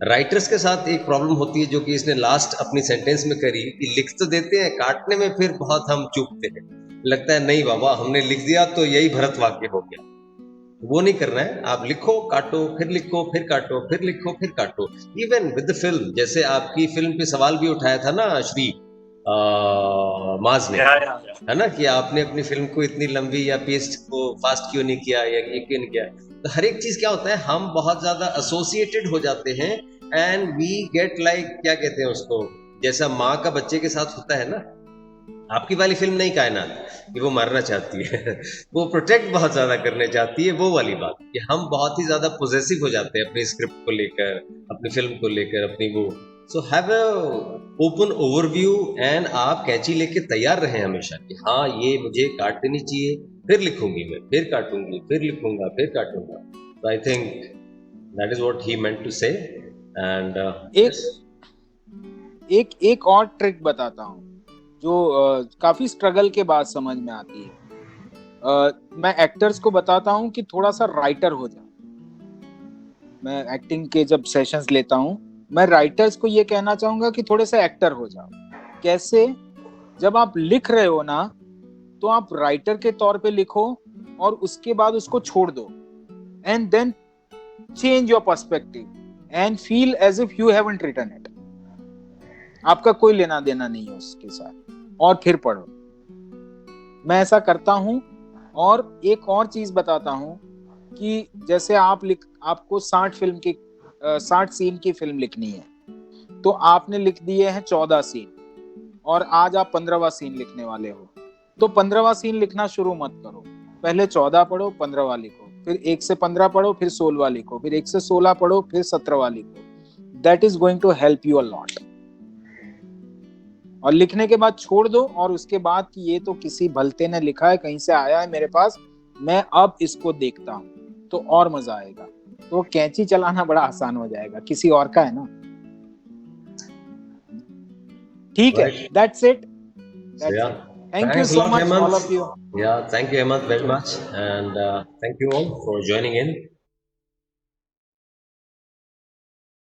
[SPEAKER 4] राइटर्स के साथ एक प्रॉब्लम होती है जो कि इसने लास्ट अपनी सेंटेंस में करी कि लिख तो देते हैं, काटने में फिर बहुत हम चूकते हैं. लगता है नहीं बाबा हमने लिख दिया तो यही भरत वाक्य हो गया. वो नहीं करना है. आप लिखो, काटो, फिर लिखो, फिर काटो, फिर लिखो, फिर काटो. इवन विद द फिल्म, जैसे आपकी फिल्म पे सवाल भी उठाया था ना श्री माज ने, है ना, कि आपने अपनी फिल्म को इतनी लंबी या पेस्ट को फास्ट क्यों नहीं किया या ये क्यों नहीं किया. तो हर एक चीज क्या होता है, हम बहुत ज्यादा एसोसिएटेड हो जाते हैं एंड वी गेट लाइक, क्या कहते हैं उसको, जैसा माँ का बच्चे के साथ होता है ना. आपकी वाली फिल्म नहीं कायनात कि वो मारना चाहती है वो प्रोटेक्ट बहुत ज्यादा करने चाहती है. वो वाली बात कि हम बहुत ही ज्यादा पोजेसिव हो जाते हैं अपनी स्क्रिप्ट को लेकर, अपनी फिल्म को लेकर, अपनी वो. So have a open overview and आप कैंची लेके तैयार रहे हमेशा कि हाँ ये मुझे काट देनी चाहिए, फिर लिखूंगी मैं, फिर काटूंगी, फिर लिखूंगा, फिर काटूंगा. तो I think that is what he meant to say. And
[SPEAKER 1] एक और ट्रिक बताता हूँ जो काफी स्ट्रगल के बाद समझ में आती है. मैं एक्टर्स को बताता हूँ कि थोड़ा सा राइटर हो जाओ. मैं एक्टिंग के जब सेशंस लेता हूँ, मैं राइटर्स को ये कहना चाहूंगा कि थोड़े से एक्टर हो जाओ. कैसे? जब आप लिख रहे हो ना, तो आप राइटर के तौर पे लिखो और उसके बाद उसको छोड़ दो and then change your perspective and feel as if you haven't written it. आपका कोई लेना देना नहीं है उसके साथ, और फिर पढ़ो. मैं ऐसा करता हूं. और एक और चीज बताता हूं कि जैसे आपको 60 सीन की फिल्म लिखनी है, तो आपने लिख दिए हैं 14 सीन और आज आप 15वां सीन लिखने वाले हो. तो 15वां सीन लिखना शुरू मत करो. पहले 14 पढ़ो, 15वां लिखो, फिर 1 से 15 पढ़ो, फिर 16वां लिखो, फिर 1 से 16 पढ़ो, फिर 17वां लिखो. That is going to help you a lot. और लिखने के बाद छोड़ दो और उसके बाद कि ये तो किसी भलते ने लिखा है, कहीं से आया है मेरे पास, मैं अब इसको देखता हूं, तो और मजा आएगा. तो कैंची चलाना बड़ा आसान हो जाएगा, किसी और का है ना. ठीक है, that's it. Thank you so much all of you.
[SPEAKER 4] Yeah, thank you Hemant very much and thank you all for joining in.